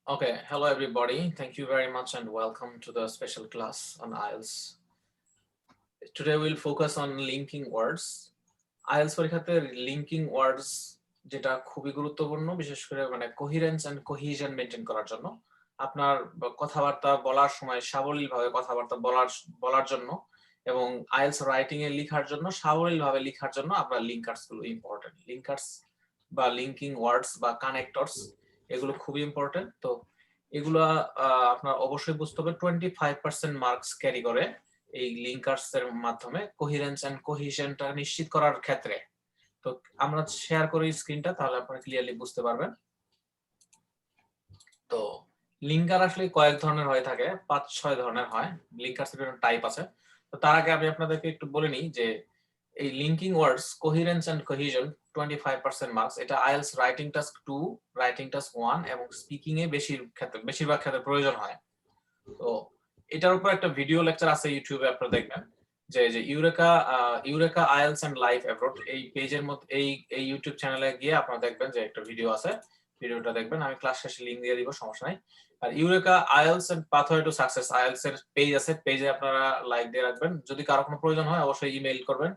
Okay, hello everybody. Thank you very much and welcome to the special class on IELTS. Today we'll focus on linking words. IELTS পরীক্ষাতে linking ওয়ার্ডস যেটা খুবই গুরুত্বপূর্ণ, বিশেষ করে মানে কোহিরেন্স and cohesion maintain করার জন্য, আপনার কথাবার্তা বলার সময় সাবলীলভাবে কথাবার্তা বলার জন্য এবং IELTS রাইটিং এ লেখার জন্য সাবলীলভাবে লেখার জন্য আপনার লিঙ্কার্স গুলো ইম্পর্টেন্ট। লিঙ্কার্স বা লিঙ্কিং ওয়ার্ডস বা কানেক্টরস এগুলো খুবই ইম্পর্টেন্ট। তো এগুলো আপনার অবশ্যই বুঝতে হবে। 25% মার্কস ক্যারি করে এই লিঙ্কার্স এর মাধ্যমে কোহিরেন্স এন্ড কোহিশনটা নিশ্চিত করার ক্ষেত্রে। তো আমরা শেয়ার করি স্ক্রিনটা, তাহলে আপনারা ক্লিয়ারলি বুঝতে পারবেন। তো লিঙ্কার আসলে কয়েক ধরনের হয়ে থাকে, 5-6 ধরনের হয়। লিঙ্কার্সের বিভিন্ন টাইপ আছে। তো তার আগে আমি আপনাদেরকে একটু বলে নিই যে এই linking words coherence and cohesion 25% marks, এটা IELTS writing task 2, writing task 1 এবং স্পিকিং এ বেশিরভাগ ক্ষেত্রে প্রয়োজন হয়। তো এটার উপর একটা ভিডিও লেকচার আছে ইউটিউবে, আপনারা দেখবেন যে Eureka IELTS and life abroad, এই পেজের মধ্যে এই ইউটিউব চ্যানেলে গিয়ে আপনারা দেখবেন যে একটা ভিডিও আছে, ভিডিওটা দেখবেন। আমি ক্লাস শেষে লিংক দিয়ে দিব, সমস্যা নাই। আর Eureka IELTS and pathway to success IELTS এর পেজ আছে, পেজে আপনারা লাইক দিয়ে রাখবেন। যদি কারো কোনো প্রয়োজন হয় অবশ্যই ইমেইল করবেন,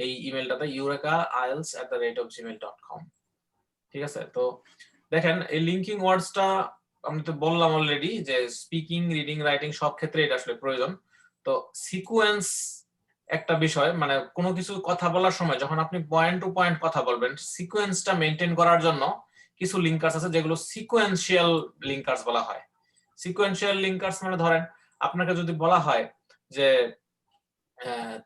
এই ইমেইলটাতে eureka.ielts@gmail.com। ঠিক আছে? তো দেখেন এই লিঙ্কিং ওয়ার্ডসটা আমি তো বললাম অলরেডি যে স্পিকিং, রিডিং, রাইটিং সব ক্ষেত্রে এটা আসলে প্রয়োজন। তো সিকোয়েন্স একটা বিষয়, মানে কোনো কিছু কথা বলার সময় যখন আপনি পয়েন্ট টু পয়েন্ট কথা বলবেন, সিকোয়েন্সটা মেইনটেইন করার জন্য কিছু লিঙ্কার্স আছে যেগুলো সিকোয়েন্সিয়াল লিঙ্কার্স বলা হয়। সিকোয়েন্সিয়াল লিঙ্কার্স মানে ধরেন আপনাকে যদি বলা হয় যে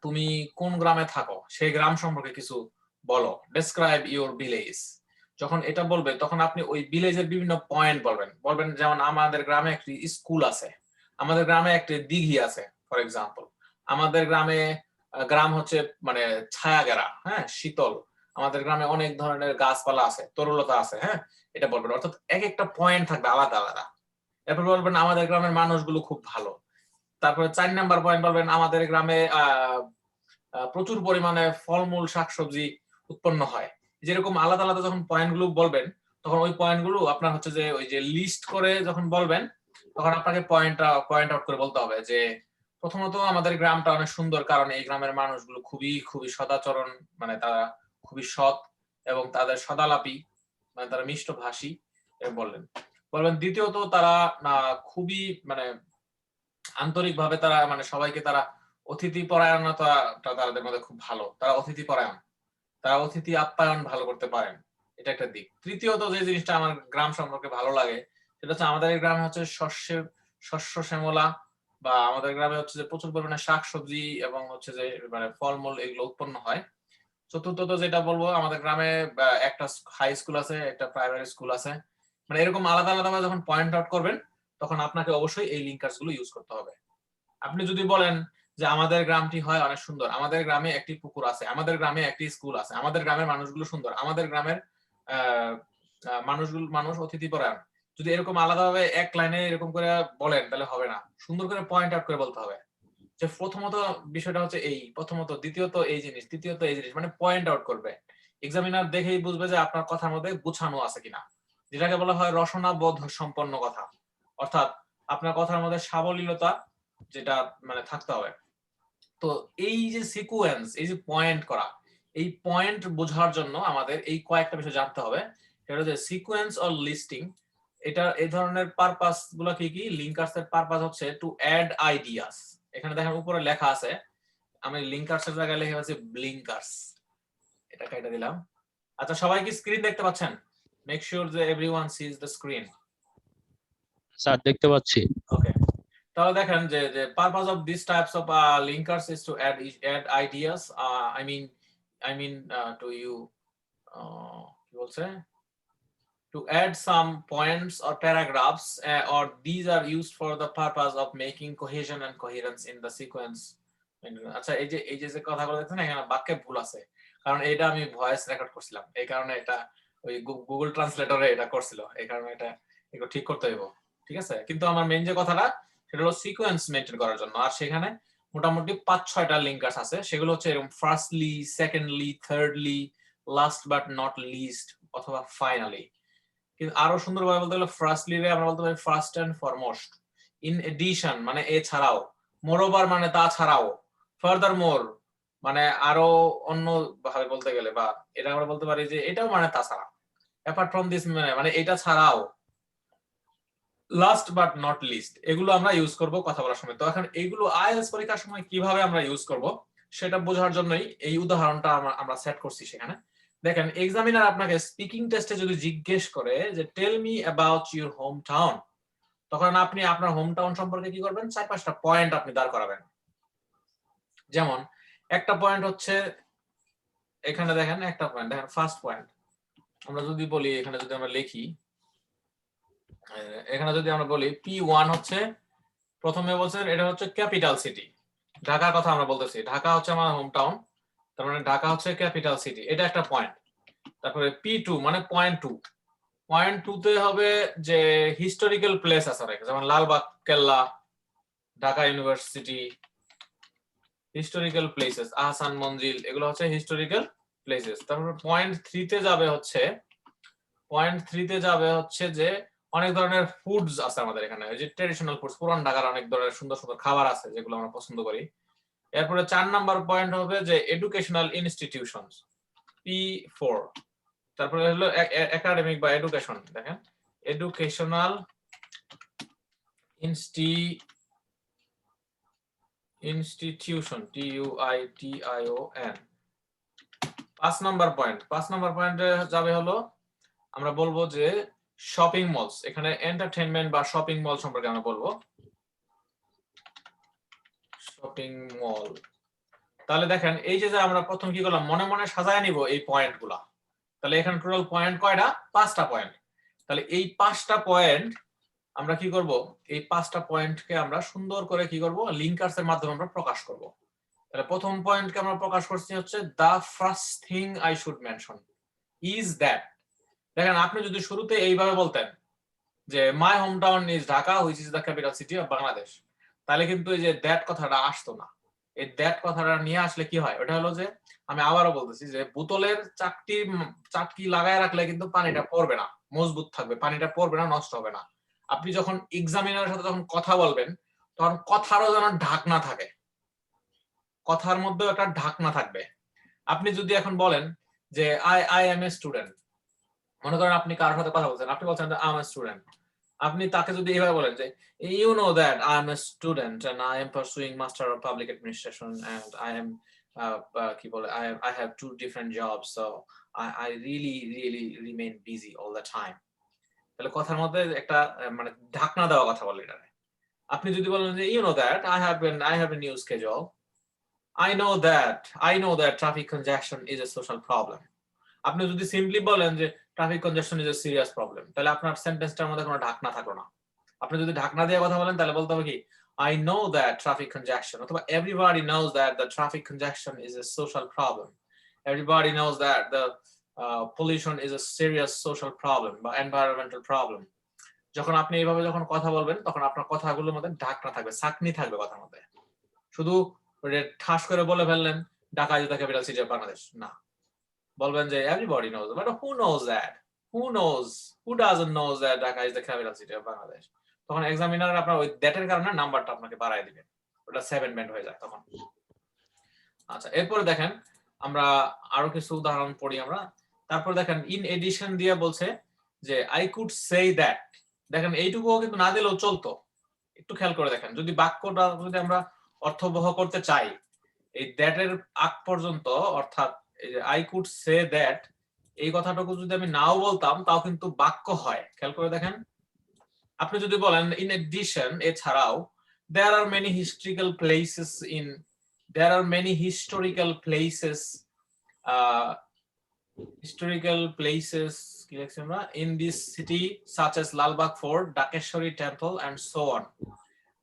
তুমি কোন গ্রামে থাকো, সেই গ্রাম সম্পর্কে কিছু বলো, ডেসক্রাইব ইওর ভিলেজ। যখন এটা বলবে তখন আপনি ওই ভিলেজের বিভিন্ন পয়েন্ট বলবেন যেমন আমাদের গ্রামে একটি স্কুল আছে, আমাদের গ্রামে একটি দিঘি আছে ফর এক্সাম্পল, আমাদের গ্রাম হচ্ছে মানে ছায়া ঘেরা, হ্যাঁ, শীতল, আমাদের গ্রামে অনেক ধরনের গাছপালা আছে, তরুলতা আছে, হ্যাঁ, এটা বলবেন। অর্থাৎ এক একটা পয়েন্ট থাকবে আলাদা আলাদা। এরপর বলবেন আমাদের গ্রামের মানুষগুলো খুব ভালো। তারপরে 4 নাম্বার পয়েন্ট বলবেন আমাদের গ্রামে প্রচুর পরিমাণে ফলমূল শাকসবজি উৎপন্ন হয়। যেরকম আলাদা আলাদা যখন পয়েন্টগুলো বলবেন, তখন ওই পয়েন্টগুলো আপনার হচ্ছে যে ওই যে লিস্ট করে যখন বলবেন, তখন আপনাকে পয়েন্ট আউট করে বলতে হবে যে প্রথমত আমাদের গ্রামটা অনেক সুন্দর কারণ এই গ্রামের মানুষগুলো খুবই খুবই সদাচরণ, মানে তারা খুবই সৎ এবং তাদের সদালাপী, মানে তারা মিষ্টভাষী বলবেন। দ্বিতীয়ত তারা খুবই মানে আন্তরিকভাবে তারা মানে সবাইকে তারা অতিথি পরায়ণতা তাদের মধ্যে খুব ভালো, তারা অতিথি পরায়ণ, তারা অতিথি আপ্যায়ন ভালো করতে পারেন, এটা একটা দিক। তৃতীয়ত যে জিনিসটা আমার গ্রাম সম্পর্কে ভালো লাগে সেটা হচ্ছে আমাদের এই গ্রামে হচ্ছে শস্য শ্যামলা, বা আমাদের গ্রামে হচ্ছে যে প্রচুর পরিমাণে শাকসবজি এবং হচ্ছে যে মানে ফলমূল এগুলো উৎপন্ন হয়। চতুর্থত যেটা বলবো, আমাদের গ্রামে একটা হাই স্কুল আছে, একটা প্রাইমারি স্কুল আছে। মানে এরকম আলাদা আলাদা যখন পয়েন্ট আউট করবেন তখন আপনাকে অবশ্যই এই লিঙ্কার্স গুলো ইউজ করতে হবে। আপনি যদি বলেন যে আমাদের গ্রামটি হয় অনেক সুন্দর, আমাদের গ্রামে একটি পুকুর আছে, আমাদের গ্রামে একটি স্কুল আছে, আমাদের গ্রামের মানুষগুলো সুন্দর, আমাদের গ্রামের মানুষ অতিথি পরায়ণ, যদি এরকম আলাদাভাবে এক লাইনে এরকম করে বলেন তাহলে হবে না। সুন্দর করে পয়েন্ট আউট করে বলতে হবে যে প্রথমত বিষয়টা হচ্ছে এই, প্রথমত, দ্বিতীয়ত এই জিনিস, তৃতীয়ত এই জিনিস, মানে পয়েন্ট আউট করবে। এক্সামিনার দেখেই বুঝবে যে আপনার কথার মধ্যে গুছানো আছে কিনা, যেটাকে বলা হয় রসনাবোধ সম্পন্ন কথা। অর্থাৎ আপনার কথার মধ্যে সাবলীলতা যেটা মানে থাকতে হবে। তো এই যে সিকোয়েন্স, এই যে পয়েন্ট করা, এই পয়েন্ট বোঝার জন্য আমাদের এই কয়েকটা বিষয় জানতে হবে। সেটা হচ্ছে সিকোয়েন্স অর লিস্টিং। এটা এই ধরনের পারপাস গুলো কি কি? লিঙ্কার্স এর পারপাস হচ্ছে টু অ্যাড আইডিয়াস। এখানে দেখেন উপরে লেখা আছে, আমি লিঙ্কার্স এর জায়গায় লেখা আছে ব্লিঙ্কার্স, এটা কেটে দিলাম। আচ্ছা, সবাই কি স্ক্রিন দেখতে পাচ্ছেন? মেক শিওর যে everyone sees the screen. Sir দেখতে পাচ্ছি। ওকে, তাহলে দেখেন যে purpose of this types of linkers is to add ideas. I mean to you কি বলছে, to add some points or paragraphs, or these are used for the purpose of making cohesion and coherence in the sequence. আচ্ছা, এই যে কথাগুলো দেখছেন এখানে বাক্যে ভুল আছে, কারণ এটা আমি ভয়েস রেকর্ড করছিলাম, এই কারণে এটা ওই গুগল ট্রান্সলেটরে এটা করছিল, এই কারণে এটা একটু ঠিক করতে হইব। ঠিক আছে, কিন্তু আমার মেইন যে কথাটা সেটা হলো সিকোয়েন্স মেইনটেইন করার জন্য। আর সেখানে মোটামুটি 5-6টা লিঙ্কার্স আছে, সেগুলো হচ্ছে এরকম firstly, secondly, thirdly, last but not list অথবা ফাইনালি। কিন্তু আরো সুন্দরভাবে বলতে গেলে ফার্স্টলি রে আমরা বলতে পারি first and foremost, in addition মানে এছাড়াও, মোরওভার মানে তাছাড়াও, ফার্দারমোর মানে আরো অন্য ভাবে বলতে গেলে, বা এটা আমরা বলতে পারি যে এটাও মানে তাছাড়া, অ্যাপার্ট ফ্রম দিস মানে এটা ছাড়াও, লাস্ট বাট নট লিস্ট, এগুলো আমরা ইউজ করব কথা বলার সময়। তো এখন এইগুলো আইএলটিএস পরীক্ষার সময় কিভাবে আমরা ইউজ করব সেটা বোঝার জন্যই এই উদাহরণটা আমরা সেট করছি সেখানে। দেখেন এক্সামিনার আপনাকে স্পিকিং টেস্টে যদি জিজ্ঞেস করে যে tell me about your home town, তখন আপনি আপনার হোম টাউন সম্পর্কে কি করবেন, 4-5টা পয়েন্ট আপনি দাঁড় করাবেন। যেমন একটা পয়েন্ট হচ্ছে এখানে দেখেন, একটা পয়েন্ট দেখেন, ফার্স্ট পয়েন্ট আমরা যদি বলি, এখানে যদি আমরা লিখি, এখানে যদি আমরা বলি P1 হচ্ছে, প্রথমে বলছেন এটা হচ্ছে ক্যাপিটাল সিটি, ঢাকার কথা আমরা বলতেছি, ঢাকা হচ্ছে আমার হোম টাউন, তার মানে ঢাকা হচ্ছে ক্যাপিটাল সিটি, এটা একটা পয়েন্ট। তারপরে P2 মানে পয়েন্ট 2, পয়েন্ট 2 তে হবে যে হিস্টোরিক্যাল প্লেস আছে অনেক, যেমন Lalbagh Kella, Dhaka university, historical places, Ahsan Manzil, এগুলো হচ্ছে হিস্টোরিক্যাল প্লেসেস। তারপর পয়েন্ট 3 তে যাবে হচ্ছে যে অনেক ধরনের ফুডস আছে আমাদের এখানে, ওই যে ট্রেডিশনাল ফুডস, পুরান ঢাকার অনেক ধরনের সুন্দর সুন্দর খাবার আছে যেগুলো আমরা পছন্দ করি। এরপরে 4 নাম্বার পয়েন্ট হবে যে এডুকেশনাল ইনস্টিটিউশনস, P4। তারপরে হলো একাডেমিক বা এডুকেশন, দেখেন এডুকেশনাল ইনস্টিটিউশন, TUITION। 5 নাম্বার পয়েন্টে যাবে হলো, আমরা বলবো যে শপিং মলস, এখানে এন্টারটেইনমেন্ট বা শপিং মল সম্পর্কে আমরা বলবো, শপিং মল। তাহলে দেখেন এই যে আমরা প্রথম কি করলাম, মনে মনে সাজায় নিব এই পয়েন্টগুলা। তাহলে এখানে টোটাল পয়েন্ট কয়টা, 5টা পয়েন্ট। তাহলে এই 5টা পয়েন্ট আমরা কি করব, এই 5টা পয়েন্টকে আমরা সুন্দর করে কি করব, লিঙ্কার্স এর মাধ্যমে আমরা প্রকাশ করব। তাহলে প্রথম পয়েন্টকে আমরা প্রকাশ করছি হচ্ছে the first thing I should mention is that. দেখেন আপনি যদি শুরুতে এইভাবে বলতেন যে my home town is Dhaka which is the capital city of Bangladesh, তাহলে কিন্তু এই যে দ্যাট কথাটা আসতো না। এই দ্যাট কথাটা নিয়ে আসলে কি হয়, ওটা হলো যে আমি আবারও বলতেছি যে বোতলের চাকতি লাগায় রাখলে কিন্তু পানিটা পড়বে না, মজবুত থাকবে, পানিটা পড়বে না, নষ্ট হবে না। আপনি যখন এক্সামিনারের সাথে যখন কথা বলবেন তখন কথারও যেন ঢাকনা থাকে, কথার মধ্যেও একটা ঢাকনা থাকবে। আপনি যদি এখন বলেন যে আই এম এ স্টুডেন্ট, মনে করেন আপনি কারোর সাথে কথা বলছেন, আপনি বলছেন আই এম এ স্টুডেন্ট, আপনি তাকে যদি এইভাবে বলেন যে you know that I am a student and I am pursuing master of public administration and I am কি বলে I have 2 different jobs, so I really remain busy all the time. তাহলে কথার মধ্যে একটা মানে ঢাকনা দেওয়া কথা বলে এটা। আপনি যদি বলেন যে you know that I have a new schedule, I know that traffic congestion is a social problem. আপনি যদি সিম্পলি বলেন যে traffic কনজেশন is a serious problem, তাহলে আপনার সেন্টেন্সটার মধ্যে কোনো ঢাকনা থাকলো না। আপনি যদি ঢাকনা দিয়ে কথা বলেন তাহলে বলতে হবে কি I know that traffic congestion, অথবা everybody knows that the traffic congestion is a social problem. Everybody knows that the pollution is a serious social problem বা environmental problem. যখন আপনি এইভাবে যখন কথা বলবেন তখন আপনার কথাগুলোর মধ্যে ঢাকনা থাকবে, ছাকনি থাকবে কথার মধ্যে। শুধু ঠাস করে বলে ফেললেন Dhaka is the capital city of Bangladesh, না, বলবেন যে everybody knows, but who knows that, who doesn't knows that Dhaka is the capital city of Bangladesh. তখন এক্সামিনার আপনার ওই দ্যাটের কারণে নাম্বারটা আপনাকে বাড়ায় দিবেন, ওটা 7 ব্যান্ড হয়ে যায় তখন। আচ্ছা, এরপরে দেখেন আমরা আরো কিছু উদাহরণ পড়ি আমরা। তারপর দেখেন ইন এডিশন দিয়ে বলছে যে আই কুড সে দ্যাট। দেখেন এইটুকুও কিন্তু না দিলেও চলতো, একটু খেয়াল করে দেখেন, যদি বাক্যটা যদি আমরা অর্থবহ করতে চাই, এই দ্যাট এর আগ পর্যন্ত, অর্থাৎ এই যে আই কুড সে দ্যাট, এই কথাটুকু যদি আমি নাও বলতাম তাও কিন্তু বাক্য হয়। খেয়াল করে দেখেন, আপনি যদি বলেন ইন এডিশন, এছাড়াও, there are many historical places কি লিখছি আমরা, in this city such as Lalbagh fort, Dhakeshwari temple and so on।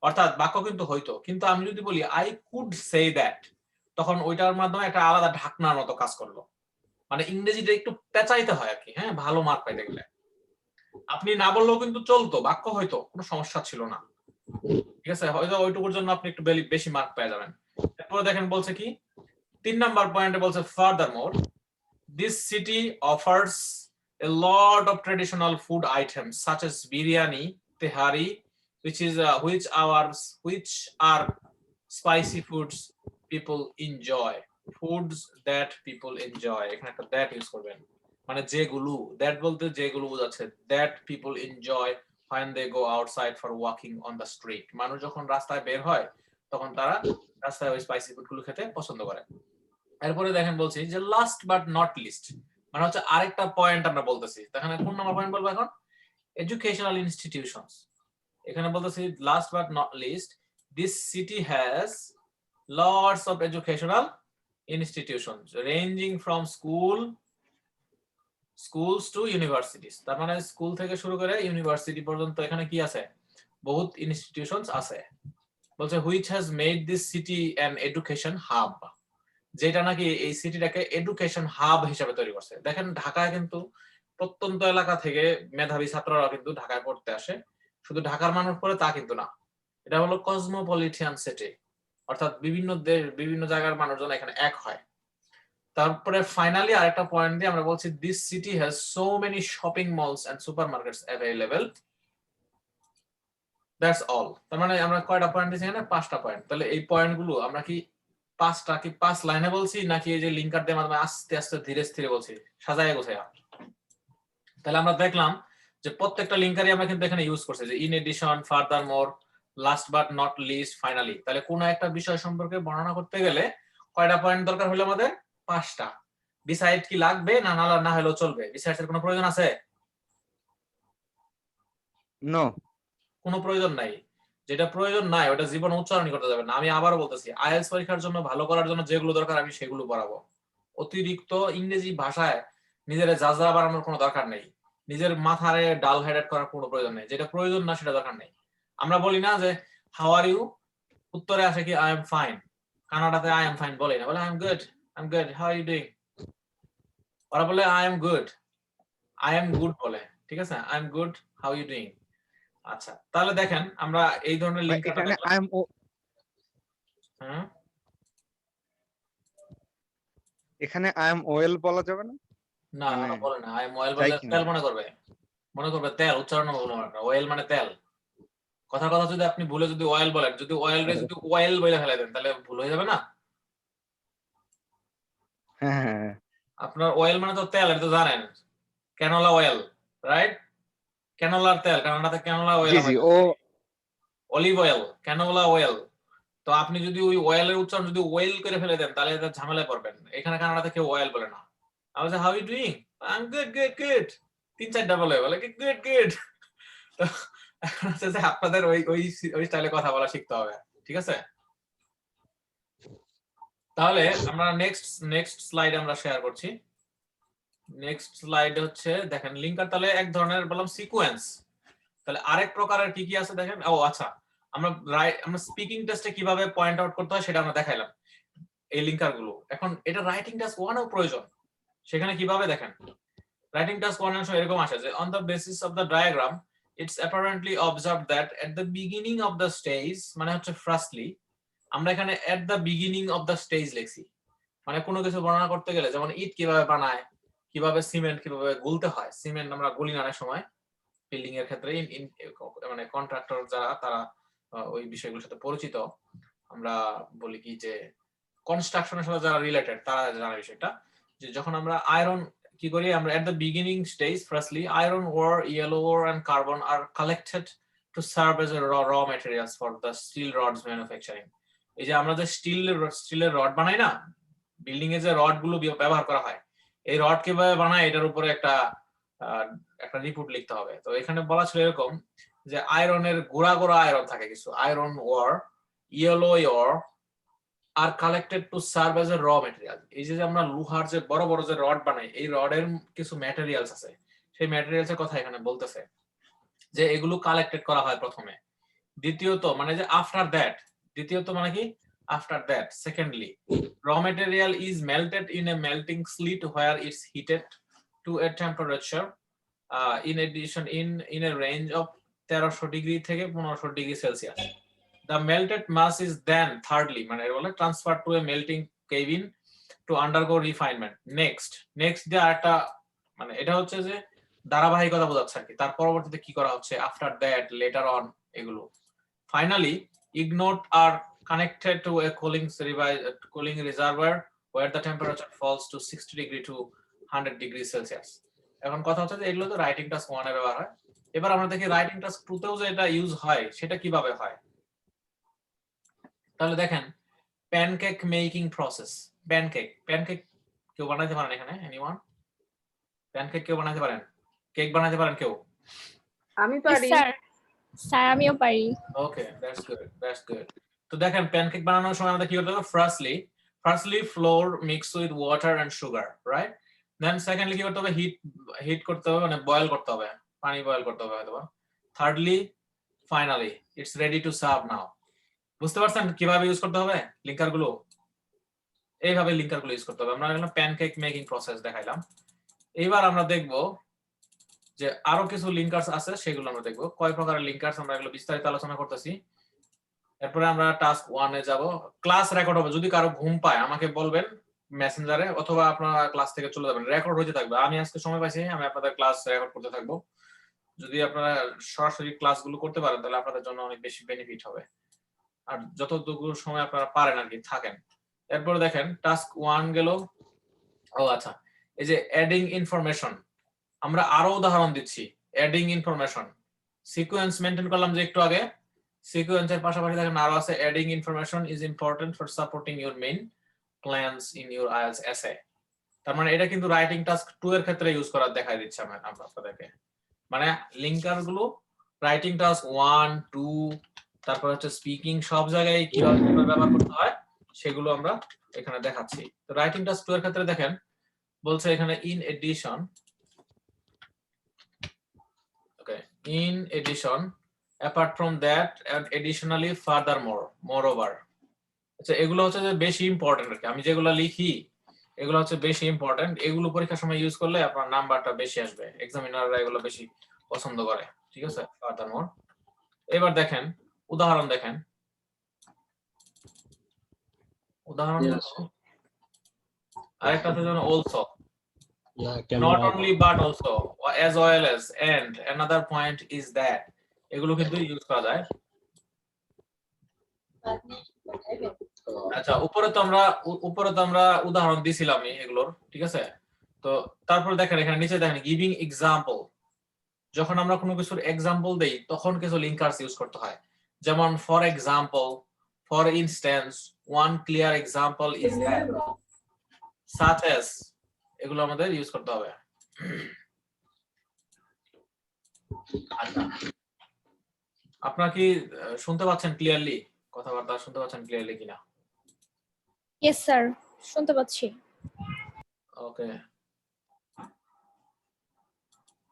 অর্থাৎ বাক্য কিন্তু হইতো, কিন্তু আমি যদি বলি আই কুড সে দ্যাট, তখন ওইটার মাধ্যমে একটা আলাদা ঢাকনার মতো কাজ করলো, মানে ইংরেজিটা একটু পেঁচাইতে হয় আর কি। হ্যাঁ, ভালো মার্ক পাইতে গেলে আপনি না বললেও কিন্তু চলতো, বাক্য হয়তো, কোনো সমস্যা ছিল না। ঠিক আছে, হয়তো ওইটুকুর জন্য আপনি একটু বেশি মার্ক পেয়ে যাবেন। এরপরে দেখেন বলছে কি 3 নাম্বার পয়েন্টে বলছে ফার্দারমোর this city offers a lot of traditional food items such as biryani, tehari, which are spicy foods people enjoy. Foods that people enjoy. এখানে একটা that use করবেন, মানে যেগুলো, that বলতে যেগুলো বোঝাচ্ছে, that people enjoy when they go outside for walking on the street. মানুষ যখন রাস্তায় বের হয় তখন তারা রাস্তায় ওই স্পাইসি ফুড গুলো খেতে পছন্দ করে। এরপরে দেখেন বলছি যে লাস্ট বাট নট লিস্ট, মানে হচ্ছে আরেকটা পয়েন্ট আমরা বলতেছি। এখানে কোন নাম্বার পয়েন্ট বলবো এখন? Educational institutions. এখানে বলতেছি last but not list, this city has lots of educational institutions ranging from schools to universities. তার মানে স্কুল থেকে শুরু করে ইউনিভার্সিটি পর্যন্ত এখানে কি আছে? বহুত ইনস্টিটিউশনস আছে। বলছে which has made this city an education hub, যেটা নাকি এই সিটিটাকে এডুকেশন হাব হিসেবে তৈরি করছে। দেখেন ঢাকায় কিন্তু প্রত্যন্ত এলাকা থেকে মেধাবী ছাত্ররা কিন্তু ঢাকায় পড়তে আসে, শুধু ঢাকার মানুষ পড়ে তা কিন্তু না, এটা হলো কসমোপলিটান সিটি, অর্থাৎ বিভিন্ন দেশ বিভিন্ন জায়গার মানুষজন এখানে এক হয়। তারপরে ফাইনালি আরেকটা পয়েন্ট দিয়ে আমরা বলছি this city has so many shopping malls and supermarkets available. That's all. তার মানে আমরা কয়টা পয়েন্ট দিয়েছি এখানে? 5টা পয়েন্ট। তাহলে এই পয়েন্টগুলো আমরা কি 5 লাইনে বলছি নাকি এই যে লিঙ্কার দিয়ে মাধ্যমে আস্তে আস্তে ধীরে ধীরে বলছি সাজায় গোছায়া? তাহলে আমরা দেখলাম যে প্রত্যেকটা লিঙ্কারই আমরা কিন্তু এখানে ইউজ করছি, যে in addition, furthermore, last but not least, finally. তাহলে কোন একটা বিষয় সম্পর্কে বর্ণনা করতে গেলে কয়টা পয়েন্ট দরকার হলো আমাদের? 5টা। বিসাইড কি লাগবে না না হলেও চলবে? বিসাইডস এর কোনো প্রয়োজন আছে? নো, কোনো প্রয়োজন নাই। যেটা প্রয়োজন নাই ওটা জীবনে উচ্চারণই করতে যাবে না। আমি আবারও বলতেছি, আইএলটিএস পরীক্ষার জন্য ভালো করার জন্য যেগুলো দরকার আমি সেগুলো পড়াবো। অতিরিক্ত ইংরেজি ভাষায় নিজের যাজা বানানোর কোনো দরকার নেই, নিজের মাথায় ডাল হেডেড করার কোনো প্রয়োজন নেই। যেটা প্রয়োজন না সেটা দরকার নেই। আমরা বলি না যে হাউ আর ইউ, উত্তরে আসে কি আই এম ফাইন। কানাডাতে আই এম ফাইন বলে না, বলে I am good, how are you doing. ওরা বলে আই এম গুড বলে, ঠিক আছে? I am good, how you doing. আচ্ছা, তাহলে দেখেন আমরা এই ধরনের লিঙ্ক এখানে আই এম এখানে আই এম ওয়েল বলা যাবে না? না মানে বলে না, আই এম অয়েল বলে তেল মনে করবে তেল, উচ্চারণ বলবো না, অয়েল মানে তেল। কথা যদি আপনি ভুলে যদি অয়েল বলেন, যদি অয়েল রে যদি অয়েল বলে ফেলে দেন তাহলে ভুল হয়ে যাবে না? হ্যাঁ, আপনার অয়েল মানে তো তেল, এটা তো জানেন, ক্যানোলা অয়েল, রাইট? ক্যানোলার তেল, কানাডাতে ক্যানোলা অয়েল, জি জি, ও অলিভ অয়েল, ক্যানোলা অয়েল। তো আপনি যদি ওই অয়েলের উচ্চারণ যদি ওয়েল করে ফেলে দেন তাহলে এটা ঝামেলায় পড়বেন। এখানে কানাডাতে কেউ অয়েল বলে না। আমি বলছি how you doing, I am good, 3-4টা বলে কি গুড। এখন হচ্ছে যে আপনাদের ওই স্টাইলে কথা বলা শিখতে হবে, ঠিক আছে? তাহলে আমরা নেক্সট স্লাইড আমরা শেয়ার করছি। নেক্সট স্লাইড হচ্ছে দেখেন লিঙ্কার, তাহলে এক ধরনের বললাম সিকোয়েন্স। তাহলে আরেক প্রকারের কি কি আছে দেখেন। ও আচ্ছা, আমরা স্পিকিং টেস্টে কিভাবে পয়েন্ট আউট করতে হয় সেটা আমরা দেখাইলাম এই লিঙ্কার গুলো। এখন এটা রাইটিং টাস্ক 1-এও প্রয়োজন। সেখানে কিভাবে দেখেন, রাইটিং টাস্ক 1 অংশ এরকম আসে যে on the basis of the diagram it's apparently observed that at the beginning of the stage, মানে হচ্ছে ফার্স্টলি আমরা এখানে এট the beginning of the stage লিখছি। মানে কোনো কিছু বর্ণনা করতে গেলে যেমন ইট কিভাবে বানায়, কিভাবে সিমেন্ট কিভাবে গুলতে হয়। সিমেন্ট আমরা গুলি না সময় বিল্ডিং এর ক্ষেত্রে, মানে কন্ট্রাক্টর যারা তারা ওই বিষয়গুলোর সাথে পরিচিত। আমরা বলি কি যে কনস্ট্রাকশনের সাথে যারা রিলেটেড তারা জানা বিষয়টা, যে যখন আমরা আয়রন কি করি, আমরা at the beginning stage firstly iron ore, yellow ore and carbon are collected to serve as a raw materials for the steel rods manufacturing. এই যে আমরা যে স্টিলের রড বানাই না, বিল্ডিং এ যে রড গুলো ব্যবহার করা হয়, এই রড কিভাবে বানায় এটার উপরে একটা রিপোর্ট লিখতে হবে। তো এখানে বলা ছিল এরকম যে আয়রনের গোড়া আয়রন থাকে কিছু, iron ore, yellow ore are collected to serve as a raw material. এই যে আমরা লোহার যে বড় বড় যে রড বানাই, এই রডের কিছু ম্যাটেরিয়ালস আছে, সেই ম্যাটেরিয়ালস এর কথা এখানে বলতেছে যে এগুলো কালেক্টেড করা হয় প্রথমে। দ্বিতীয়ত মানে যে আফটার দ্যাট, দ্বিতীয়ত মানে কি after that, secondly raw material is melted in a melting slit where it's heated to a temperature in addition in a range of 1300 degree থেকে 1500 degree Celsius. The melted mass is then thirdly মানে এর বলে transferred to a melting cabin to undergo refinement. Next যে আরেকটা মানে এটা হচ্ছে যে ধারাবাহিকতা বোঝাচ্ছে আর কি, তার পরবর্তীতে কি করা হচ্ছে, আফটার দ্যাট, লেটার অন, এগুলো। ফাইনালি ইগনোট are connected to a cooling reservoir where the temperature falls to 60 degree to 100 degree Celsius. এখন কথা হচ্ছে যে এগুলো তো রাইটিং টাস্ক 1 এ ব্যবহার হয়। এবার আমরা দেখি রাইটিং টাস্ক 2 তেও যে এটা ইউজ হয় সেটা কিভাবে হয়। তাহলে দেখেন প্যানকেক মেকিং প্রসেস। প্যানকেক কেউ বানাইতে পারেন এখানে? এনিওয়ান? প্যানকেক কেউ বানাইতে পারেন? কেক বানাইতে পারেন কেউ? আমি পারি। স্যার আমিও পারি। Okay, that's good. তো দেখেন প্যানকেক বানানোর সময় আমাদের কি করতে হবে? Firstly flour mix with water and sugar, right? Then secondly কি করতে হবে? হিট করতে হবে, মানে বয়েল করতে হবে, পানি বয়েল করতে হবে হয়তো। Thirdly finally it's ready to serve now. বুঝতে পারছেন কিভাবে ইউজ করতে হবে লিঙ্কার গুলো? এইভাবে লিঙ্কার গুলো ইউজ করতে হবে। আমরা এখানে প্যানকেক মেকিং প্রসেস দেখাইলাম। এইবার আমরা দেখব যে আরো কিছু লিঙ্কার্স আছে, সেগুলো আমরা দেখব। কয় প্রকারের লিঙ্কার্স আমরা এগুলো বিস্তারিত আলোচনা করতেছি। এরপরে আমরা টাস্ক 1 এ যাব। ক্লাস রেকর্ড হবে, যদি কারো ঘুম পায় আমাকে বলবেন মেসেঞ্জারে, অথবা আপনারা ক্লাস থেকে চলে যাবেন, রেকর্ড হইতে থাকবে। আমি আজকে সময় পাইছি, আমি আপনাদের ক্লাস রেকর্ড করতে থাকবো। যদি আপনারা সরাসরি ক্লাসগুলো করতে পারেন তাহলে আপনাদের জন্য অনেক বেশি বেনিফিট হবে, আর যতটুকু সময় আপনারা পারেন আর কি থাকেন। এরপরে দেখেন টাস্ক 1 গেল। ও আচ্ছা, এই যে অ্যাডিং ইনফরমেশন, আমরা আরো উদাহরণ দিচ্ছি। অ্যাডিং ইনফরমেশন সিকোয়েন্স মেইনটেইন করলাম যে একটু আগে, সিকোয়েন্সের পাশাপাশি দেখেন আরো আছে adding information is important for supporting your main plans in your IELTS এসে। তার মানে এটা কিন্তু রাইটিং টাস্ক 2 এর ক্ষেত্রে ইউজ করার দেখাই দিচ্ছে আমরা আপনাদেরকে। মানে লিঙ্কার গুলো রাইটিং টাস্ক 1, 2, তারপর হচ্ছে স্পিকিং, সব জায়গায় কিভাবে ব্যবহার করতে হয় সেগুলো আমরা এখানে দেখাচ্ছি। তো রাইটিং টাস্ক 2 এর ক্ষেত্রে দেখেন বলছে এখানে in addition, okay, in addition, apart from that and additionally furthermore, moreover। আচ্ছা, এগুলো হচ্ছে যে বেশি ইম্পর্টেন্ট আর কি। আমি যেগুলো লিখি এগুলো হচ্ছে বেশি ইম্পর্টেন্ট, এগুলো পরীক্ষার সময় ইউজ করলে আপনার নাম্বারটা বেশি আসবে, এক্সামিনাররা এগুলো বেশি পছন্দ করে, ঠিক আছে? ফার্দারমোর। এবার দেখেন উদাহরণ, দেখেন উদাহরণ আরেকটা আছে যেমন also, not only but also, as well as, and another point is that, এগুলো কিন্তু ইউজ করা যায়। আচ্ছা, উপরে তো আমরা উদাহরণ দিছিলাম এগুলোর, ঠিক আছে? তো তারপর দেখেন এখানে নিচে দেখেন গিভিং এক্সাম্পল। যখন আমরা কোনো কিছুর এক্সাম্পল দেই তখন কিছু লিঙ্কার্স ইউজ করতে হয়, যেমন for example, for instance, one clear example is that, such as, এগুলো আমাদের ইউজ করতে হবে। আচ্ছা, আপনারা কি শুনতে পাচ্ছেন ক্লিয়ারলি? কথাবার্তা শুনতে পাচ্ছেন ক্লিয়ারলি কিনা? ইয়েস স্যার, শুনতে পাচ্ছি। ওকে,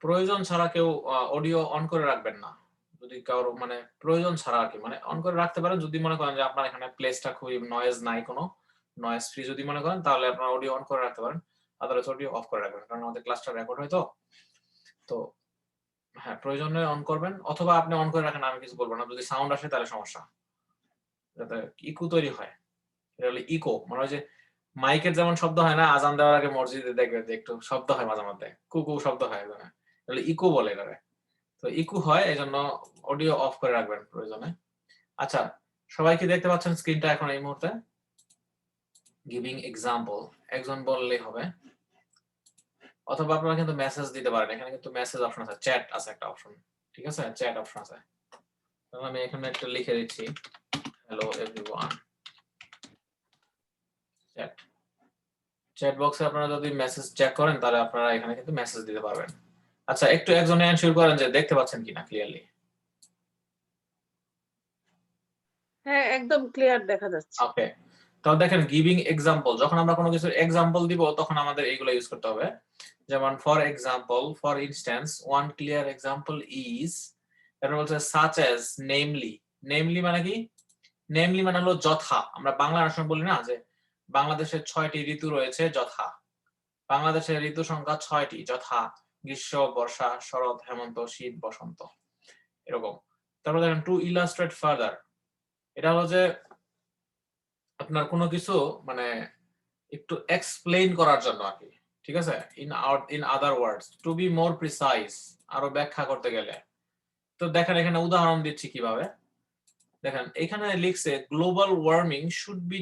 প্রয়োজন ছাড়া কেউ অডিও অন করে রাখবেন না। যদি কারোর মানে প্রয়োজন ছাড়া আর কি, মানে অন করে রাখতে পারেন যদি মনে করেন যে আপনার এখানে প্লেসটা খুবই নয়েজ নাই, কোনো নয়েজ ফ্রি যদি মনে করেন তাহলে আপনার অডিও অন করে রাখতে পারেন, আদারওয়াইজ অডিও অফ করে রাখবেন, কারণ আমাদের ক্লাসটা রেকর্ড হয়। তো হ্যাঁ, প্রয়োজনে অন করবেন, অথবা আপনি অন করে রাখেন, আমি কিছু বলবো না। যদি সাউন্ড আসে তাহলে সমস্যা, যাতে ইকো তৈরি হয়। এটা হলো ইকো, মানে ওই যে মাইকের যেমন শব্দ হয় না, আজান দেওয়ার আগে মসজিদে দেখবে যে একটু শব্দ হয় মাঝে মধ্যে, কুকু শব্দ হয়, তাহলে ইকো বলে এটারে। তো ইকো হয়, এই জন্য অডিও অফ করে রাখবেন প্রয়োজনে। আচ্ছা, সবাই কি দেখতে পাচ্ছেন স্ক্রিনটা এখন এই মুহূর্তে? গিভিং এক্সাম্পল একজন বললেই হবে, অথবা আপনারা কিন্তু মেসেজ দিতে পারেন। এখানে কিন্তু মেসেজ অপশন আছে, চ্যাট আছে একটা অপশন, ঠিক আছে? চ্যাট অপশন আছে। তাহলে আমি এখানে একটা লিখে দিচ্ছি, হ্যালো এভরিওয়ান। চ্যাট বক্সে আপনারা যদি মেসেজ চেক করেন তাহলে আপনারা এখানে কিন্তু মেসেজ দিতে পারবেন। আচ্ছা, একটু একজনে এনশিওর করেন যে দেখতে পাচ্ছেন কিনা ক্লিয়ারলি। হ্যাঁ, একদম ক্লিয়ার দেখা যাচ্ছে। ওকে, তাহলে দেখেন গিভিং এক্সাম্পল, যখন আমরা কোনো কিছুর এক্সাম্পল দিব তখন আমাদের এইগুলো ইউজ করতে হবে। যেমন for example, for instance, one clear example is, এর বলছে সাচ অ্যাজ, নেমলি। নেমলি মানে কি? নেমলি মানে হলো যথা। আমরা বাংলা ভাষায় বলি না যে বাংলাদেশের 6টি ঋতু রয়েছে যথা। বাংলাদেশের ঋতু সংখ্যা 6টি, যথা গ্রীষ্ম, বর্ষা, শরৎ, হেমন্ত, শীত, বসন্ত, এরকম। তারপর দেখেন টু ইলাস্ট্রেট ফার্দার, এটা হলো যে আপনার কোনো কিছু মানে একটু এক্সপ্লেইন করার জন্য আর কি, ঠিক আছে, in other words, to be more precise, আরো ব্যাখ্যা করতে গেলে। তো দেখেন এখানে উদাহরণ দিচ্ছি কিভাবে। দেখেন এখানে লিখছে global warming should be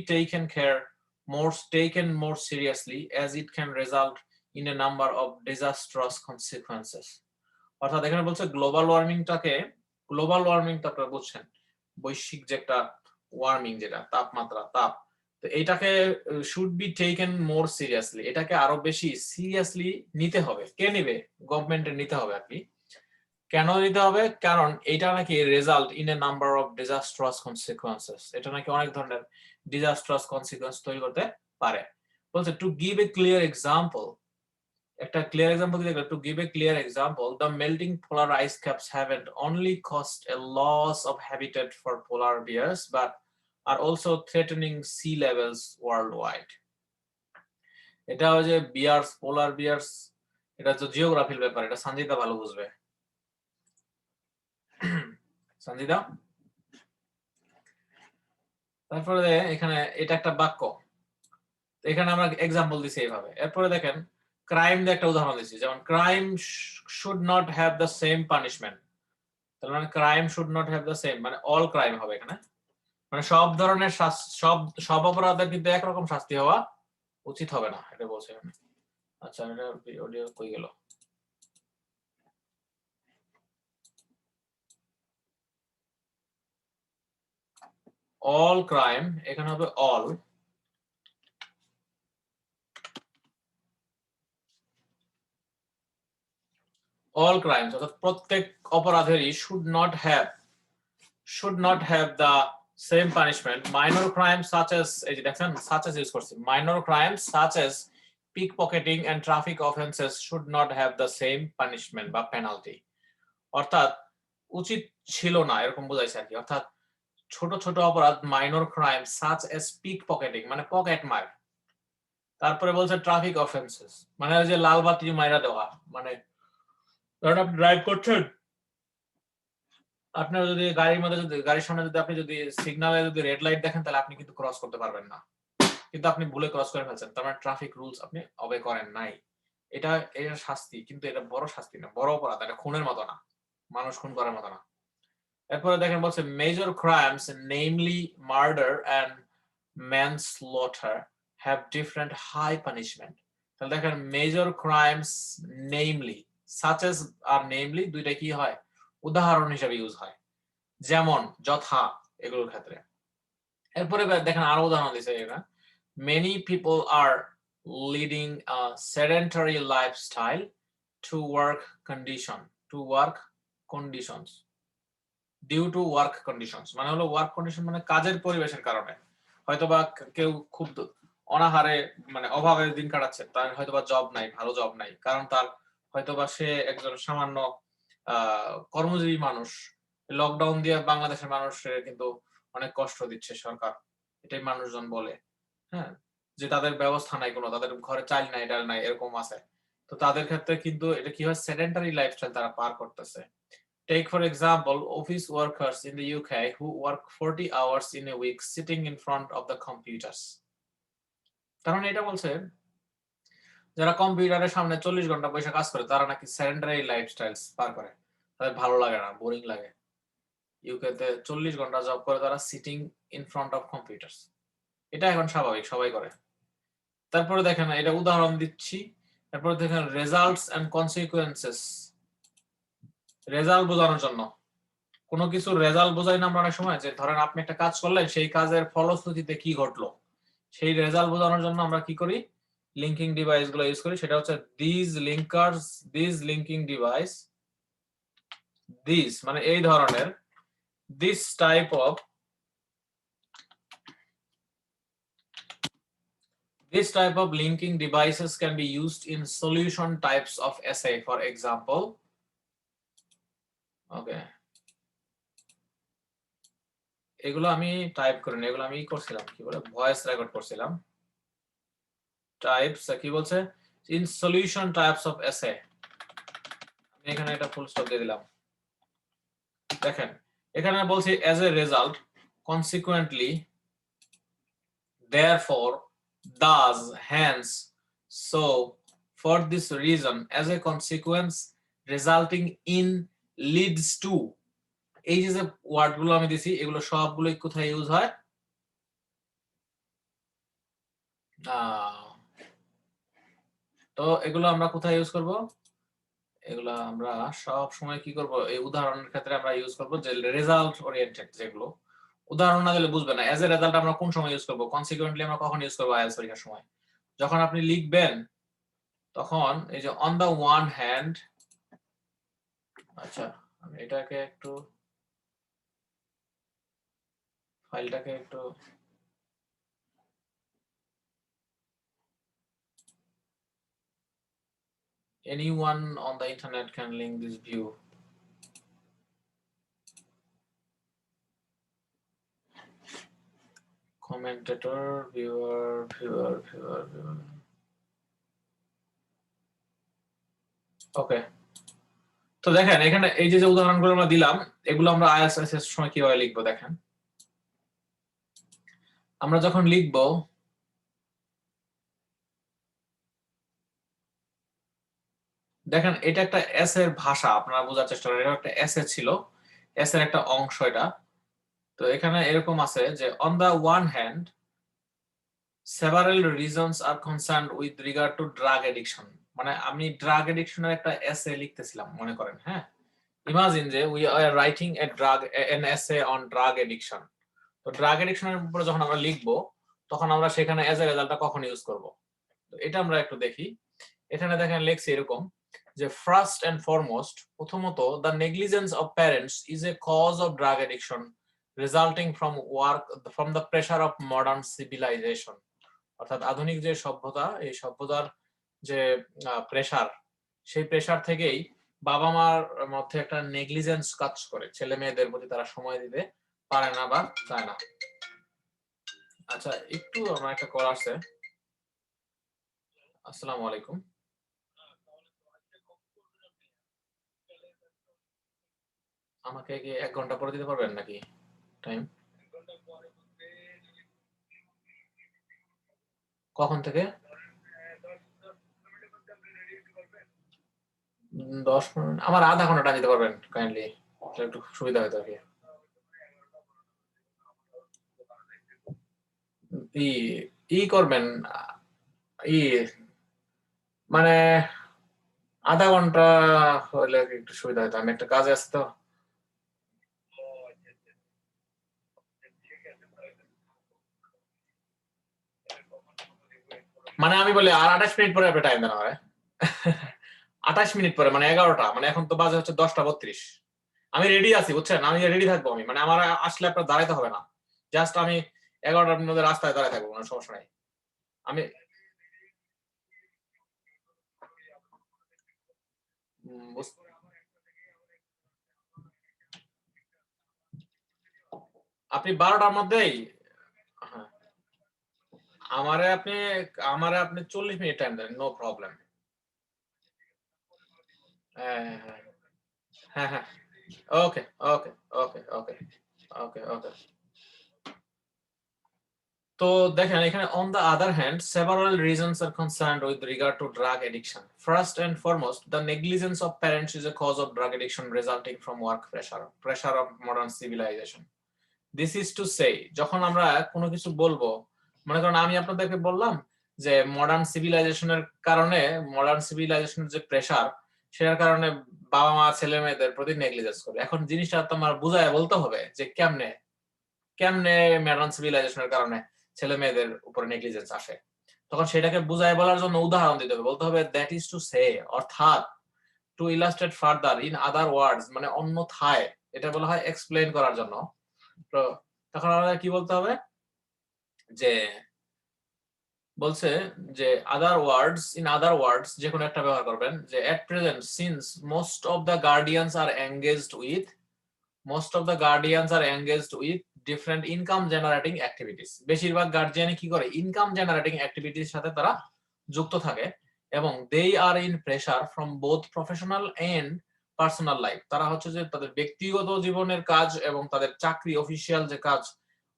taken more seriously as it can result in a number of disastrous consequences. অর্থাৎ এখানে বলছে গ্লোবাল ওয়ার্মিংটা আপনারা বুঝছেন, বৈশ্বিক যে একটা ওয়ার্মিং, যেটা তাপমাত্রা, তাপ, তো এটাকে should be taken more seriously, এটাকে আরো বেশি সিরিয়াসলি নিতে হবে। কে নিবে? গভর্নমেন্টের নিতে হবে আর কি। কেন নিতে হবে? কারণ এটা নাকি result in a number of disastrous consequences, এটা নাকি অনেক ধরনের ডিজাস্ট্রাস কনসিকুয়েন্স তৈরি করতে পারে। বলছে to give a clear example, একটা ক্লিয়ার এক্সাম্পল দিতে গেলে, to give a clear example, the melting polar ice caps haven't only cost a loss of habitat for polar bears but are also threatening sea levels worldwide. এটা ওই যে বিয়ার্স, পোলার বিয়ার্স, এটা তো জিওগ্রাফির ব্যাপার, এটা সঞ্জিতা ভালো বুঝবে। সঞ্জিতা, তারপরে এখানে এটা একটা বাক্য, এখানে আমরা এক্সাম্পল দিছি এইভাবে। এরপরে দেখেন ক্রাইম দিয়ে একটা উদাহরণ দিছি, যেমন crime should not have the same punishment. তার মানে crime should not have the same, মানে অল ক্রাইম হবে এখানে, মানে সব ধরনের সব অপরাধের কিন্তু একরকম শাস্তি হওয়া উচিত হবে না, এটা বলছে এখানে। আচ্ছা, এটা অডিও কই গেল? অল ক্রাইম, এখানে হবে অল, অল ক্রাইমস, অর্থাৎ প্রত্যেক অপরাধেরই should not have the same punishment. Minor crime such as, এই যে দেখেন সাচ এস ইউজ করছি, minor crime such as pickpocketing and traffic offenses should not have the same punishment বা পেনাল্টি। অর্থাৎ উচিত ছিল না, এরকম বোঝাইছে আর কি। অর্থাৎ ছোট ছোট অপরাধ, মাইনর ক্রাইম সাচ এস পিকপকেটিং মানে পকেট মার, তারপরে বলছে ট্রাফিক অফেন্সেস মানে ওই যে লাল বাতি মাইরা দেওয়া, মানে ধরেন আপনি ড্রাইভ করছেন, আপনার যদি গাড়ির মধ্যে যদি গাড়ির সামনে যদি আপনি যদি সিগন্যালে যদি রেড লাইট দেখেন, তাহলে আপনি কিন্তু ক্রস করতে পারবেন না, কিন্তু আপনি ভুলে ক্রস করে ফেলছেন, তার মানে ট্রাফিক রুলস আপনি অবে করেন নাই। এটা এর শাস্তি, কিন্তু এটা বড় শাস্তি না, বড় অপরাধ, এটা খুনের মতো না, মানুষ খুন করার মতো না। এরপরে দেখেন বলছে major crimes namely murder and manslaughter have different high punishment. তাহলে দেখেন major crimes namely, such as আর নেমলি দুইটা কি হয়? উদাহরণ হিসেবে ইউজ হয়, যেমন, যথা, এগুলোর ক্ষেত্রে। এরপরে দেখেন আরো উদাহরণ দিছে এখানে, many people are leading a sedentary lifestyle to work conditions due to work conditions মানে হলো ওয়ার্ক কন্ডিশন মানে কাজের পরিবেশের কারণে। হয়তোবা কেউ খুব অনাহারে মানে অভাবে দিন কাটাচ্ছে, তার হয়তোবা জব নাই, ভালো জব নাই, কারণ তার হয়তোবা সে একজন সামান্য কর্মজীবী মানুষ। লকডাউন দিয়ে বাংলাদেশের মানুষের কিন্তু অনেক কষ্ট দিচ্ছে সরকার, এটাই মানুষজন বলে, হ্যাঁ, যে তাদের ব্যবস্থা নাই কোনো, তাদের ঘরে চাল নাই, ডাল নাই, এরকম আছে। তো তাদের ক্ষেত্রে কিন্তু এটা কি হয়, সেডেন্টারি লাইফস্টাইল তারা পার করতেছে। Take for example office workers in the UK who work 40 hours in a week sitting in front of the computers. কারণ এটা বলছে যারা কম্পিউটারের সামনে 40 ঘন্টা বসে কাজ করে, তারা নাকি সেডেন্টারি লাইফস্টাইল পার করে, তাদের ভালো লাগে না, বোরিং লাগে। ইউকে তে 40 ঘন্টা জব করে তারা sitting in front of computers, এটা এখন স্বাভাবিক, সবাই করে। তারপরে দেখেন এটা উদাহরণ দিচ্ছি, তারপরে দেখেন রেজাল্টস এন্ড কনসিকুয়েন্সেস। রেজাল্ট বোঝানোর জন্য, কোনো কিছু রেজাল্ট বোঝাই না আমরা অনেক সময়, যে ধরেন আপনি একটা কাজ করলেন, সেই কাজের ফলশ্রুতিতে কি ঘটলো, সেই রেজাল্ট বোঝানোর জন্য আমরা কি করি, লিঙ্কিং ডিভাইস গুলো ইউজ করি। সেটা হচ্ছে দিস লিঙ্কিং ডিভাইস, দিস মানে এই ধরনের, this type of linking devices can be used in solution types of essay, for example. Okay, এগুলো আমি টাইপ করিনি, এগুলো আমি করছিলাম, কি বলে, ভয়েস রেকর্ড করছিলাম। টাইপস কি বলছে, ইন সলিউশন টাইপস অফ এসে, আমি এখানে এটা ফুল স্টপ দিয়ে দিলাম। দেখেন এখানে বলছি as a result, consequently, therefore, thus, hence, so, for this reason as a consequence resulting in leads to এই যে ওয়ার্ড গুলো আমি দিছি এগুলো সবগুলোই কোথায় ইউজ হয় তো এগুলো আমরা কোথায় ইউজ করব এগুলো আমরা সব সময় কি করব এই উদাহরণের ক্ষেত্রে আমরা ইউজ করব যে রেজাল্ট ওরিয়েন্টেড যেগুলো উদাহরণ না দিলে বুঝবে না এজ এ রেজাল্ট আমরা কোন সময় ইউজ করব কনসিকুয়েন্টলি আমরা কখন ইউজ করব আইএলটিএস পরীক্ষার সময় যখন আপনি লিখবেন তখন এই যে অন দা ওয়ান হ্যান্ড আচ্ছা আমি এটাকে একটু ফাইলটাকে একটু anyone on the internet can link this view commentator viewer ওকে তো দেখেন এখানে এই যে উদাহরণগুলো আমরা দিলাম এগুলো আমরা আইএলটিএস এর সময় কিভাবে লিখবো দেখেন আমরা যখন লিখবো দেখেন এটা একটা এস এর ভাষা আপনারা বোঝার চেষ্টা করেন এটা একটা এস এ ছিল এস এর একটা অংশ এটা তো এখানে এরকম আছে যে on the one hand several reasons are concerned with regard to drug addiction মানে আমি ড্রাগ এডিকশনের একটা এসে লিখতেছিলাম মনে করেন হ্যাঁ ইমাজিন যে we are writing an essay on drug addiction তো ড্রাগ এডিকশনের উপরে যখন আমরা লিখবো তখন আমরা সেখানে এজ এ রেজাল্টটা কখন ইউজ করব তো এটা আমরা একটু দেখি এখানে দেখেন লেখছি এরকম যে ফার্স্ট এন্ড ফরমোস্ট প্রথমত the negligence of parents is a cause of drug addiction resulting from the pressure of modern civilisation অর্থাৎ আধুনিক যে সভ্যতা এই সভ্যতার যে প্রেসার সেই প্রেসার থেকেই বাবা মার মধ্যে একটা নেগলিজেন্স কাজ করে ছেলে মেয়েদের প্রতি তারা সময় দিতে পারে না বা চায় না আচ্ছা একটু আমার একটা কল আসছে আসসালামু আলাইকুম আমাকে কি 1 ঘন্টা পরে দিতে পারবেন নাকি টাইম কখন থেকে 10 মিনিট আমার আধা ঘন্টা টাইম দিতে পারবেন কাইন্ডলি একটু সুবিধা হতো আর কি ই করবেন মানে আধা ঘন্টা হলে একটু সুবিধা হতো আমি একটা কাজে আসছি তো মানে আমি বলি আর 28 মিনিট পরে আপনি টাইম দেন হয় 28 মিনিট পরে মানে 11টা মানে এখন তো বাজে হচ্ছে 10:32 আমি রেডি আছি বুঝছেন আমি রেডি থাকবো আমি মানে আমার আসলে আপনার দাঁড়াইতে হবে না জাস্ট আমি 11টার মধ্যে রাস্তায় দাঁড়ায় থাকবো কোনো সমস্যা নাই আমি আপনি 12টার মধ্যেই আমারে আপনি 40 মিনিট টাইম দেন নো প্রবলেম হ্যাঁ হ্যাঁ ওকে ওকে ওকে ওকে ওকে ওকে তো দেখেন এখানে on the other hand several reasons are concerned with regard to drug addiction first and foremost the negligence of parents is a cause of drug addiction resulting from work pressure of modern civilization this is to say যখন আমরা কোনো কিছু বলবো মনে করেন আমি আপনাদেরকে বললাম যে মডার্ন সিভিলাইজেশনের কারণে মডার্ন সিভিলাইজেশনের যে প্রেসার সেটার কারণে বাবা মা ছেলে মেয়েদের প্রতি নেগলিজেন্স করে এখন জিনিসটা তোমার বুঝায় বলতে হবে যে কেমনে মডার্ন সিভিলাইজেশনের কারণে ছেলে মেয়েদের উপরে নেগলিজেন্স আসে তখন সেটাকে বুঝায় বলার জন্য উদাহরণ দিতে হবে বলতে হবে দ্যাট ইজ টু সে অর্থাৎ to illustrate further in other words মানে অন্যথায় এটা বলা হয় এক্সপ্লেইন করার জন্য তো তখন আমাদের কি বলতে হবে যে বলছে যে আদার ওয়ার্ডস যে কোনো একটা ব্যবহার করবেন যে at present since most of the guardians R engaged with different income generating activities বেশিরভাগ গার্জিয়ানই কি করে ইনকাম জেনারেটিং অ্যাক্টিভিটির সাথে তারা যুক্ত থাকে এবং they are in pressure from both professional and personal life তারা হচ্ছে যে তাদের ব্যক্তিগত জীবনের কাজ এবং তাদের চাকরি অফিসিয়াল যে কাজ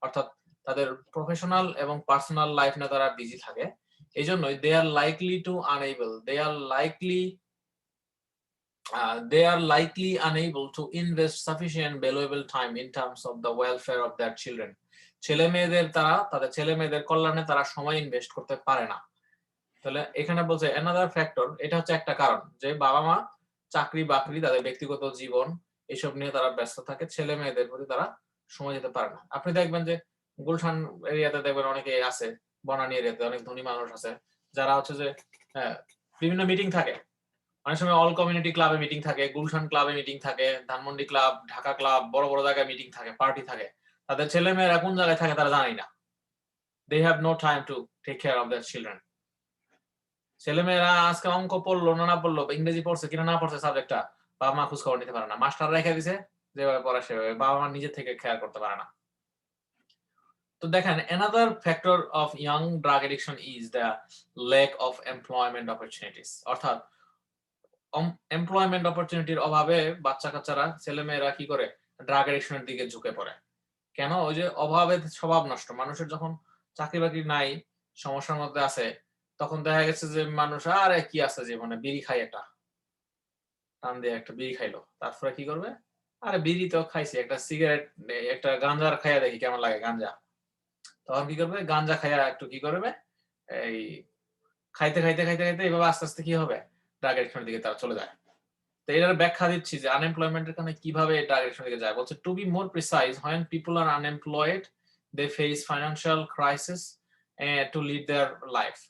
অর্থাৎ তাদের প্রফেশনাল এবং পার্সোনাল লাইফ নিয়ে তারা বিজি থাকে এই জন্যই they are likely to unable they are likely unable to invest sufficient valuable time in terms of the welfare of their children. ছেলে মেয়েদের তাদের ছেলে মেয়েদের কল্যাণে তারা সময় ইনভেস্ট করতে পারে না। তাহলে এখানে বলছে another factor, এটা হচ্ছে একটা কারণ যে বাবা মা চাকরি বাকরি তাদের ব্যক্তিগত জীবন এসব নিয়ে তারা ব্যস্ত থাকে, ছেলে মেয়েদের প্রতি তারা সময় দিতে পারে না। আপনি দেখবেন যে গুলশান এরিয়াতে দেখবেন অনেকে আছে, বনানী এরিয়াতে অনেক ধনী মানুষ আছে যারা হচ্ছে যে বিভিন্ন মিটিং থাকে, অনেক সময় অল কমিউনিটি ক্লাবে মিটিং থাকে, গুলশান ক্লাবে মিটিং থাকে, ধানমন্ডি ক্লাব, ঢাকা ক্লাব, বড় বড় জায়গায় মিটিং থাকে, পার্টি থাকে, তাদের ছেলে মেয়েরা কোন জায়গায় থাকে তারা জানেই না। They have no time to take care of their children. ছেলে মেয়েরা আজকে অঙ্ক পড়লো না পড়লো, ইংরেজি পড়ছে কিনা না পড়ছে সাবজেক্টটা বাবা মা খোঁজ খবর নিতে পারে না, মাস্টার রেখে দিছে যেভাবে পড়া সেভাবে, বাবা মা নিজে থেকে খেয়াল করতে পারে না। তো দেখেন another factor of young drug addiction is the lack of employment opportunities, অর্থাৎ এমপ্লয়মেন্ট অপরচুনিটির অভাবে বাচ্চা কাচ্চারা ছেলে মেয়েরা কি করে ড্রাগ এডিকশনের দিকে ঝুঁকে পড়ে। কেন? ওই যে অভাবে স্বভাব নষ্ট, মানুষের যখন চাকরি বাকরি নাই, সমস্যার মধ্যে আছে, তখন দেখা গেছে যে মানুষ আরে কি আছে জীবনে, বিড়ি খাই একটা টান দিয়ে একটা বিড়ি খাইলো, তারপরে কি করবে, আরে বিড়ি তো খাইছি, একটা সিগারেট একটা গাঞ্জার খাইয়া দেখি কেমন লাগে গাঞ্জা, তখন কি করবে গাঞ্জা খাইয়া একটু কি করবে এই খাইতে খাইতে খাইতে খাইতে এইভাবে আস্তে আস্তে কি হবে ড্রাগ এডিকশনের দিকে তারা চলে যায়। তো এটার ব্যাখ্যা দিচ্ছি যে আনএমপ্লয়মেন্টের কারণে কিভাবে ড্রাগ এডিকশনের দিকে যায়। বলছে to be more precise, when people are unemployed they face financial crisis to lead their life,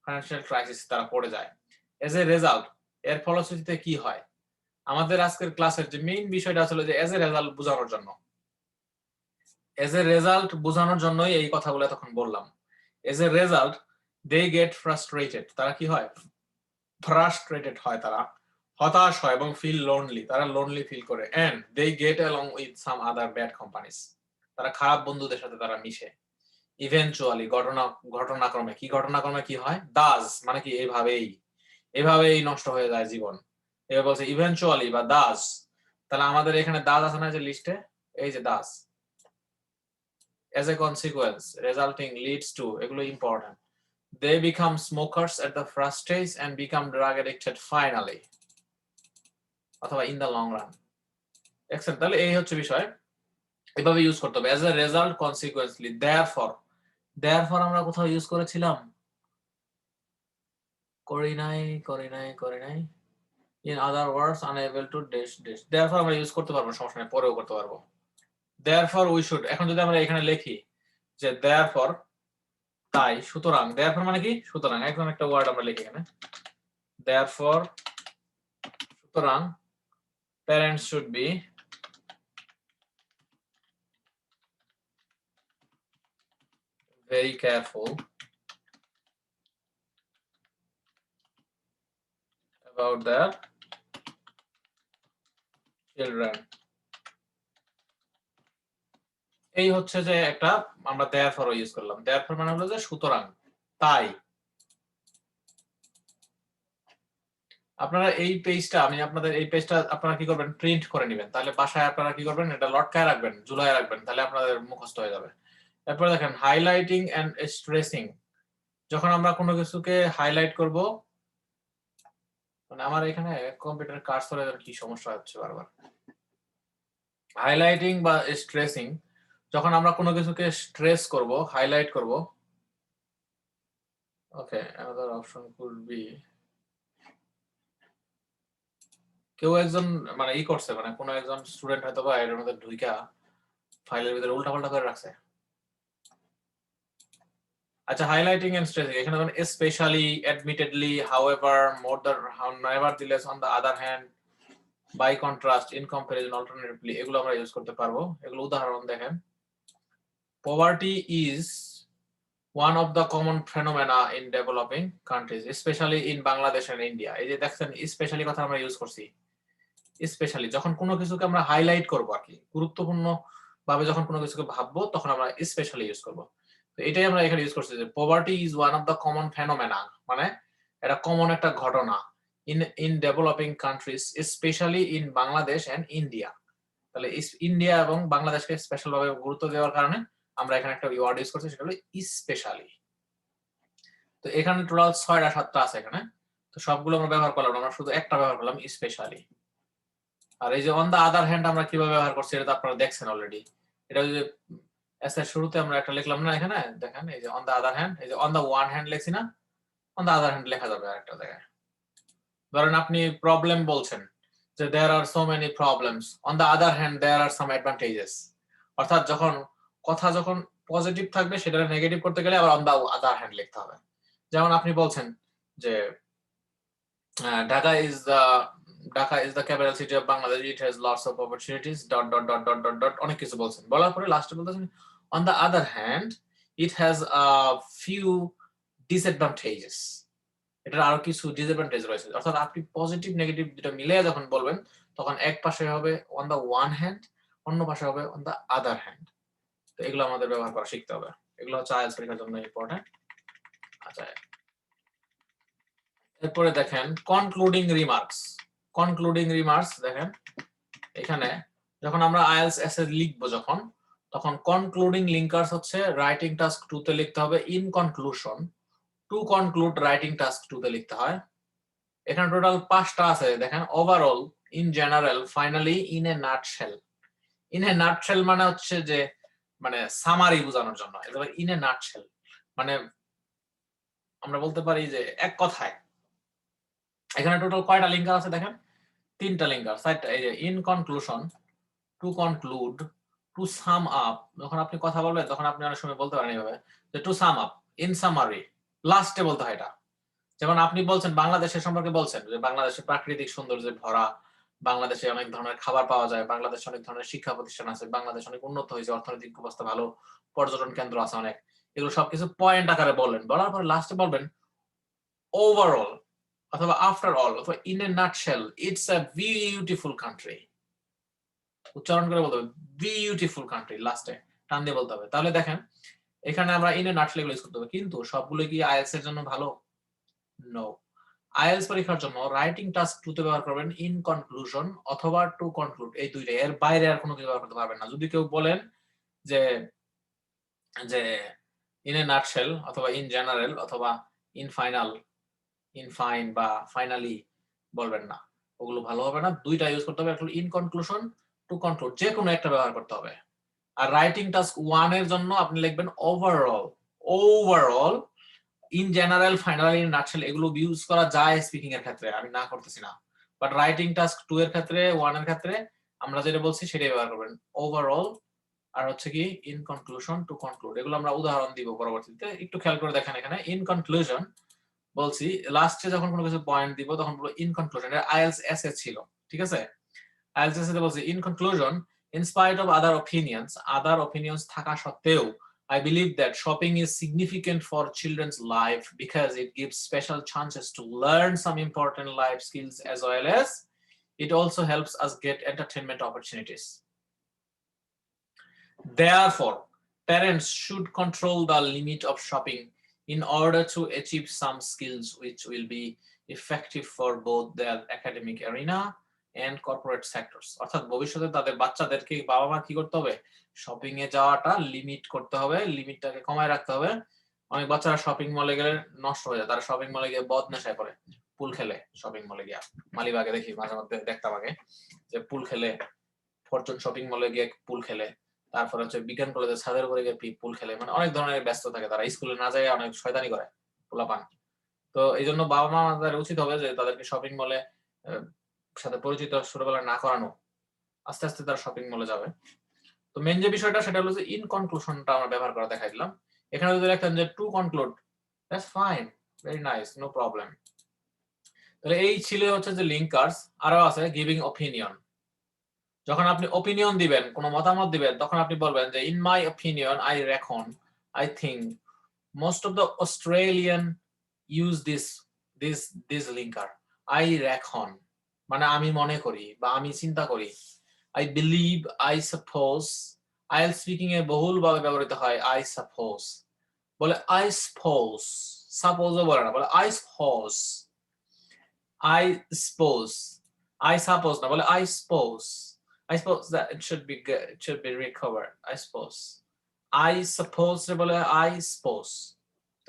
financial crisis তারা পড়ে যায়। এজ এ রেজাল্ট, এর ফলশ্রুতিতে কি হয়, আমাদের আজকের ক্লাসের যে মেইন বিষয়টা ছিল যে এজ এ রেজাল্ট বোঝানোর জন্য, এজ এ রেজাল্ট বোঝানোর জন্যই এই কথাগুলো তখন বললাম। As a result they get frustrated, তারা কি হয় ফ্রাস্ট্রেটেড হয়, তারা হতাশ হয় এবং ফিল লোনলি, তারা লোনলি ফিল করে, and they get along with some other bad companies, তারা খারাপ বন্ধুদের সাথে তারা মিশে। ইভেনচুয়ালি ঘটনাক্রমে কি হয়, দাস মানে কি এভাবেই নষ্ট হয়ে যায় জীবন। এবার বলছে ইভেনচুয়ালি বা দাস, তাহলে আমাদের এখানে দাস আছে না যে লিস্টে, এই যে Das, as a consequence resulting leads to, এগুলো important, they become smokers at the first stage and become drug addicted finally, অথবা in the long run। দেখছেন, তাহলে এই হচ্ছে বিষয়, এভাবে ইউজ করতে হবে। as a result, consequently, therefore আমরা কোথাও ইউজ করেছিলাম, করি নাই। in other words unable to dash, therefore আমরা ইউজ করতে পারবো, সমস্যা নেই, পরেও করতে পারবো। therefore we should, এখন যদি আমরা এখানে লিখি যে therefore তাই, সুতরাং, therefore মানে কি সুতরাং, একদম একটা ওয়ার্ড আমরা লিখি এখানে, therefore সুতরাং parents should be very careful about their children। এই হচ্ছে যে একটা আমরা therefore ইউজ করলাম, therefore মানে হলো যে সুতরাং, তাই। আপনারা এই পেজটা, আমি আপনাদের এই পেজটা আপনারা কি করবেন, প্রিন্ট করে নেবেন, তাহলে বাসায় আপনারা কি করবেন, এটা লটকায় রাখবেন, ঝুলায় রাখবেন, তাহলে আপনাদের মুখস্থ হয়ে যাবে। এরপরে দেখেন হাইলাইটিং এন্ড স্ট্রেসিং, যখন আমরা কোনো কিছুকে হাইলাইট করব, মানে আমার এখানে কম্পিউটার কার্সরের কি সমস্যা হচ্ছে বারবার, হাইলাইটিং বা স্ট্রেসিং, যখন আমরা কোনো কিছুকে স্ট্রেস করব, হাইলাইট করব, ওকে another option could be, কেউ একজন মানে করছে, মানে কোনো একজন স্টুডেন্ট হয়তো বা এর মধ্যে ঢুইকা ফাইলের ভিতরে উল্টাপাল্টা করে রাখছে। আচ্ছা, হাইলাইটিং এন্ড স্ট্রেসিং, এখানে মানে specially, admittedly, however, more the, nevertheless, on the other hand, by contrast, in comparison, alternatively, এগুলো আমরা ইউজ করতে পারবো। এগুলো উদাহরণ দেখেন, poverty is one of the common phenomena in developing countries, especially in Bangladesh and India। এই যে দেখছেন স্পেশালি কথা আমরা ইউজ করছি, স্পেশালি যখন কোনো কিছুকে আমরা হাইলাইট করবো আর কি, গুরুত্বপূর্ণ ভাবে যখন কোনো কিছুকে ভাববো তখন আমরা স্পেশালি ইউজ করবো। তো এটাই আমরা এখানে ইউজ করছি যে poverty is one of the common phenomena, মানে এটা কমন একটা ঘটনা, in developing countries specially in Bangladesh and India. তাহলে ইন্ডিয়া এবং বাংলাদেশকে স্পেশাল ভাবে গুরুত্ব দেওয়ার কারণে আমরা এখানে একটা ওয়ার্ড ইউজ করছি, সেটা হলো স্পেশালি। তো এখানে টোটাল 6টা 7টা আছে এখানে, তো সবগুলো আমরা ব্যবহার করলাম না, আমরা শুধু একটা ব্যবহার করলাম স্পেশালি। আর এই যে অন দা আদার হ্যান্ড আমরা কিভাবে ব্যবহার করছি এটা তো আপনারা দেখছেন অলরেডি। এটা ওই যে এসের শুরুতে আমরা একটা লিখলাম না এখানে, দেখেন এই যে অন দা আদার হ্যান্ড, এই যে অন দা ওয়ান হ্যান্ড লেখছি না, অন দা আদার হ্যান্ড লেখা যাবে আরেকটা জায়গায়। ধরেন আপনি প্রবলেম বলছেন যে there are so many problems, on the other hand there are some advantages. অর্থাৎ যখন কথা যখন পজিটিভ থাকবে সেটা নেগেটিভ করতে গেলে আবার অন দা আদার হ্যান্ড লিখতে হবে। যেমন আপনি বলছেন যে Dhaka is the capital city of Bangladesh, it has lots of opportunities dot dot dot dot dot dot অনেক কিছু বলছেন, বলার পরে লাস্টে বলতেছেন on the other hand it has a few disadvantages, এটার আরো কিছু ডিসঅ্যাডভান্টেজ রয়েছে। অর্থাৎ আপনি পজিটিভ নেগেটিভ দুটো মিলিয়ে যখন বলবেন তখন এক পাশে হবে অন দা ওয়ান হ্যান্ড, অন্য পাশে হবে অন দা আদার হ্যান্ড। তো এগুলো আমাদের ব্যবহার করা শিখতে হবে, এগুলো হচ্ছে আইএলটিএস পরীক্ষার জন্য ইম্পর্টেন্ট। আচ্ছা, এরপরে দেখেন কনক্লুডিং রিমার্কস। কনক্লুডিং রিমার্কস দেখেন এখানে যখন আমরা আইএলটিএস এসে লিখবো যখন, তখন কনক্লুডিং লিঙ্কার্স হচ্ছে রাইটিং টাস্ক 2 তে লিখতে হবে in conclusion to conclude writing task 2 তে লিখতে হয়। এখানে টোটাল 5টা আছে দেখেন, overall, in general, finally, in a nutshell. In a nutshell মানে হচ্ছে যে মানে সামারি বোঝানোর জন্য, এটা ইন এ নাটশেল মানে আমরা বলতে পারি যে এক কথায়। এখানে টোটাল কয়টা লিঙ্কার আছে দেখেন, 3টা লিঙ্কার, 4টা। এই যে in conclusion, to conclude, to sum up. যখন আপনি কথা বলবেন তখন আপনি অনেক সময় বলতে পারেন এইভাবে যে to sum up, in summary, লাস্টে বলতে হয় এটা। যেমন আপনি বলছেন বাংলাদেশের সম্পর্কে বলছেন যে বাংলাদেশের প্রাকৃতিক সৌন্দর্যে ভরা, বাংলাদেশে অনেক ধরনের খাবার পাওয়া যায়, বাংলাদেশে অনেক ধরনের শিক্ষা প্রতিষ্ঠান আছে, বাংলাদেশ অনেক উন্নত হয়েছে, অর্থনৈতিক অবস্থা ভালো, পর্যটন কেন্দ্র আছে অনেক, এগুলো সবকিছু পয়েন্ট আকারে বললেন। বলার পরে লাস্টে বলবেন ওভারঅল অথবা আফটার অল অথবা in a nutshell it's a beautiful country. উচ্চারণ করে বলতে হবে বিউটিফুল কান্ট্রি, লাস্টে টান দিয়ে বলতে হবে। তাহলে দেখেন এখানে আমরা ইন এ নাটশেল ইউজ করতে হবে, কিন্তু সবগুলো কি আইএলটিএস এর জন্য ভালো? নো। আইএলটিএস পরীক্ষার জন্য রাইটিং টাস্ক 2 তে ব্যবহার করবেন ইন কনক্লুশন অথবা টু কনক্লুড, এই দুইটা, এর বাইরে আর কোনো কিছু ব্যবহার করতে পারবেন না। যদি কেউ বলেন যে যে ইন এ নাটশেল অথবা ইন জেনারেল অথবা ইন ফাইনাল, ইন ফাইন বা ফাইনালি বলবেন না, ওগুলো ভালো হবে না। দুইটা ইউজ করতে হবে, ইন কনক্লুশন, টু কনক্লুড, যে কোনো একটা ব্যবহার করতে হবে। আর রাইটিং টাস্ক 1 এর জন্য আপনি লিখবেন overall. Overall, in general, final, in nutshell এগুলো ইউজ করা যায় স্পিকিং এর ক্ষেত্রে, আমি না করতেছি না, বাট রাইটিং টাস্ক 2 এর ক্ষেত্রে, 1 এর ক্ষেত্রে আমরা যেটা বলছি সেটাই ব্যবহার করবেন, ওভারঅল আর হচ্ছে কি ইন কনক্লুশন, টু কনক্লুড। এগুলো আমরা উদাহরণ দিব পরবর্তীতে, একটু খেয়াল করে দেখেন। এখানে ইন কনক্লুশন বলছি, লাস্টে যখন কোনো কিছু পয়েন্ট দিব তখন বলবো ইন কনক্লুশন। এটা আইএলটিএস এস এ ছিল, ঠিক আছে? আইএলটিএস এ বলছি in conclusion, in spite of other opinions থাকা সত্ত্বেও, I believe that shopping is significant for children's life because it gives special chances to learn some important life skills as well as it also helps us get entertainment opportunities. Therefore, parents should control the limit of shopping in order to achieve some skills which will be effective for both their academic arena and corporate sectors. অর্থাৎ ভবিষ্যতে তাদের বাচ্চাদেরকে বাবা মা কি করতে হবে, shopping এ যাওয়াটা লিমিট করতে হবে, লিমিটটাকে কমায় রাখতে হবে। অনেক বাচ্চারা শপিং মলে গেলে নষ্ট হয়ে যায়, তারা শপিং মলে গিয়ে বদনেশায় পড়ে, পুল খেলে শপিং মলে গিয়ে। মালিবাগে দেখি মাঝে মধ্যে দেখতাম আগে যে পুল খেলে, ফরচুন শপিং মলে গিয়ে পুল খেলে, তারপর হচ্ছে বিজ্ঞান কলেজের ছাদের উপরে গিয়ে পুল খেলে, মানে অনেক ধরনের ব্যস্ত থাকে, তারা স্কুলে না যায় অনেক শয়তানি করে পোলাপান। তো এই জন্য বাবা মাদের উচিত হবে যে তাদেরকে শপিং মলে সাথে পরিচিত ছোটবেলায় না করানো, আস্তে আস্তে তারা শপিং মলে যাবে। তো মেন যে বিষয়টা সেটা হলো যে ইন কনক্লুশনটা আমরা ব্যবহার করা দেখাই দিলাম। এখানে যদি লিখতেন যে to conclude, that's fine, very nice, no problem. তাহলে এই ছিল হচ্ছে যে লিঙ্কার্স। আরো আছে গিভিং অপিনিয়ন। যখন আপনি অপিনিয়ন দিবেন, কোনো মতামত দিবেন, তখন আপনি বলবেন যে in my opinion, I reckon, I think most of the Australian use this linker. I reckon মানে আমি মনে করি বা আমি চিন্তা করি। আই বিলিভ, আই সাপোজ, আইএল স্পিকিং এ বহুল ভাবে ব্যবহৃত হয় আই সাপোজ। বলে আই সাপোজ, সাপোজও বলে না, বলে I suppose, I suppose, I suppose না, বলে I suppose, I suppose that it should be good, it should be recovered, I suppose. I suppose বলে I suppose,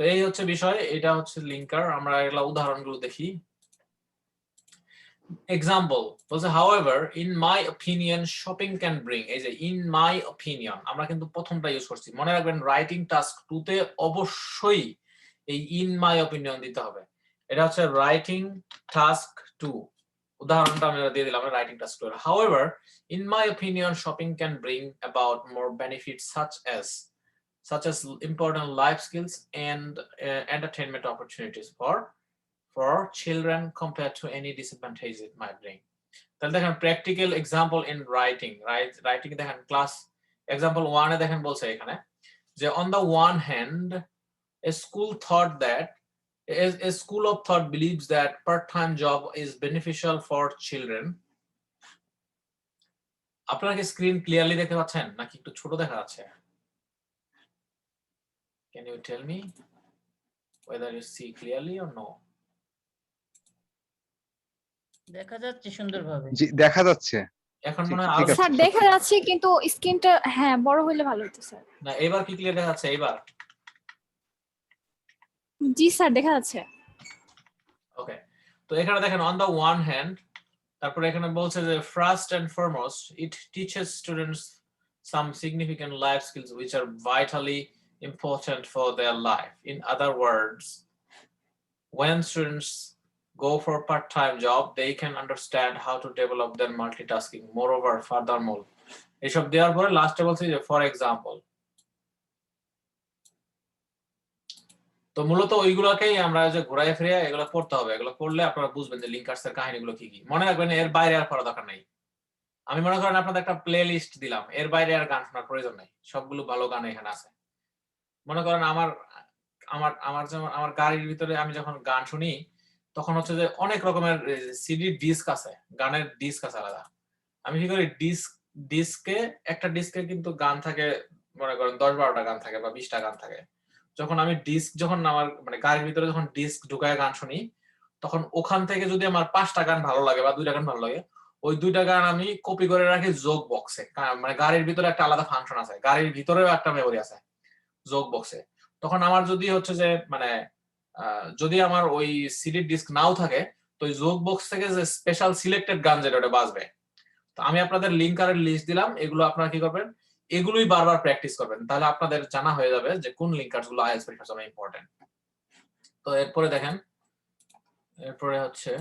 তো এই হচ্ছে বিষয়, এটা হচ্ছে লিঙ্কার। আমরা এগুলা উদাহরণগুলো দেখি। এক্সাম্পল বলছে however in my opinion shopping can bring, এই যে in my opinion আমরা কিন্তু প্রথমটা ইউজ করছি, মনে রাখবেন রাইটিং টাস্ক 2 তে অবশ্যই এই in my opinion দিতে হবে। এটা হচ্ছে রাইটিং টাস্ক 2, উদাহরণটা আমি দিয়ে দিলাম রাইটিং টাস্ক 2 এর। however in my opinion shopping can bring about more benefits such as important life skills and entertainment opportunities for children compared to any disadvantage it might bring. তাহলে দেখেন practical example in writing, writing দেখেন class example 1 এ দেখেন বলছে এখানে যে on the one hand a school of thought believes that part-time job is beneficial for children. আপনারা কি screen clearly দেখতে পাচ্ছেন নাকি একটু ছোট দেখা যাচ্ছে? Can you tell me whether you see clearly or no? দেখা যাচ্ছে সুন্দরভাবে। জি দেখা যাচ্ছে। এখন ঠিক- মনে হয় ঠিক আরো আছে। স্যার দেখা যাচ্ছে কিন্তু স্ক্রিনটা হ্যাঁ বড় হইলে ভালো হতো স্যার। না, এবার কি ক্লিয়ার দেখা যাচ্ছে? এবার জি স্যার দেখা যাচ্ছে। ওকে, তো এখানে দেখেন on the one hand, তারপরে এখানে বলছে যে first and foremost it teaches students some significant life skills which are vitally important for their life. In other words, when students go for a part-time job they can understand how to develop their multitasking. Moreover, furthermore, এসব দেওয়ার পরে লাস্টে বলছে যে for example. তো মূলত ওইগুলোকেই আমরা যে ঘোরায় ফিরে এগুলো পড়তে হবে, এগুলো পড়লে আপনারা বুঝবেন যে লিঙ্কার্স এর কাহিনীগুলো কি কি। মনে রাখবেন এর বাইরে আর পড়া দরকার নেই। আমি মনে করেন আপনাদের একটা প্লে লিস্ট দিলাম, এর বাইরে আর গান শোনার প্রয়োজন নেই, সবগুলো ভালো গান এখানে আছে। মনে করেন আমার আমার আমার যেমন আমার গাড়ির ভিতরে আমি যখন গান শুনি তখন হচ্ছে যে অনেক রকমের সিডি ডিস্ক আছে, গানের ডিস্ক আছে আলাদা। আমি কি করি ডিস্কে একটা ডিস্কে কিন্তু গান থাকে, মনে করেন 10-12টা গান থাকে বা 20টা গান থাকে। যখন আমি যখন আমার মানে গাড়ির ভিতরে যখন ডিস্ক ঢুকায় গান শুনি তখন ওখান থেকে যদি আমার 5টা গান ভালো লাগে বা 2টা গান ভালো লাগে ওই 2টা গান আমি কপি করে রাখি যোগ বক্সে। মানে গাড়ির ভিতরে একটা আলাদা ফাংশন আছে, গাড়ির ভিতরেও একটা মেমোরি আছে যোগ বক্সে। তখন আমার যদি হচ্ছে যে মানে যদি আমার ওই সিডি ডিস্ক নাও থাকে তো ওই যোগ বক্স থেকে যে স্পেশাল সিলেক্টেড গান যেটা ওটা বাজবে। তো আমি আপনাদের লিঙ্কারের লিস্ট দিলাম, এগুলো আপনারা কি করবেন এগুলোই বারবার প্র্যাকটিস করবেন, তাহলে আপনাদের জানা হয়ে যাবে যে কোন লিঙ্কার্স গুলো আইএলটিএস পরীক্ষার জন্য ইম্পর্টেন্ট। তো এরপরে দেখেন, এরপরে হচ্ছে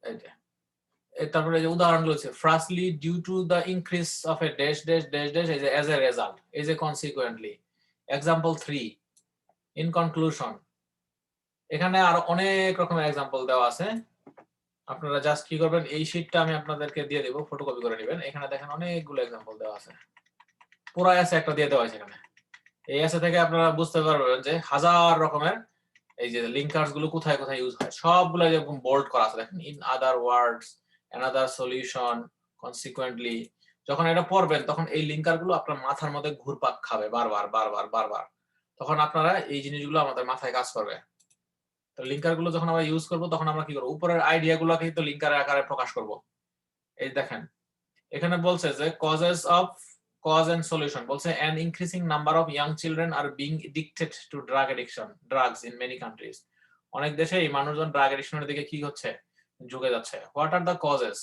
এই যে তারপরে যে উদাহরণগুলো হচ্ছে firstly due to the increase of a dash dash dash dash এই যে অ্যাজ এ রেজাল্ট, এই যে কনসিকুয়েন্টলি। Example 3 in conclusion. এখানে আরো অনেক রকমের এক্সাম্পল দেওয়া আছে, আপনারা জাস্ট কি করবেন এই শীটটা আমি আপনাদেরকে দিয়ে দেব, ফটোকপি করে নেবেন। এখানে দেখেন অনেকগুলো এক্সাম্পল দেওয়া আছে, পুরো এসে একটা দিয়ে দেওয়া আছে এখানে। এই এসে থেকে আপনারা বুঝতে পারবেন যে হাজার রকমের এই যে লিঙ্কার্স গুলো কোথায় কোথায় ইউজ হয়, সবগুলো এরকম বোল্ড করা আছে দেখেন। In other words, another solution, consequently. যখন এটা পড়বেন তখন এই লিঙ্কার গুলো আপনার মাথার মধ্যে ঘুরপাক খাবে বারবার বারবার বারবার, তখন আপনারা এই জিনিসগুলো আমাদের মাথায় কাজ করবে। তো লিঙ্কার গুলো যখন আমরা ইউজ করব তখন আমরা কি করব উপরের আইডিয়া গুলোকে তো লিঙ্কারের আকারে প্রকাশ করব। এই দেখেন এখানে বলছে যে causes of cause and solution বলছে an increasing number of young children are being addicted to drugs in many countries. অনেক দেশে এই মানুষজন ড্রাগ এডিকশনের দিকে কি হচ্ছে ঝুঁকে যাচ্ছে। what are the causes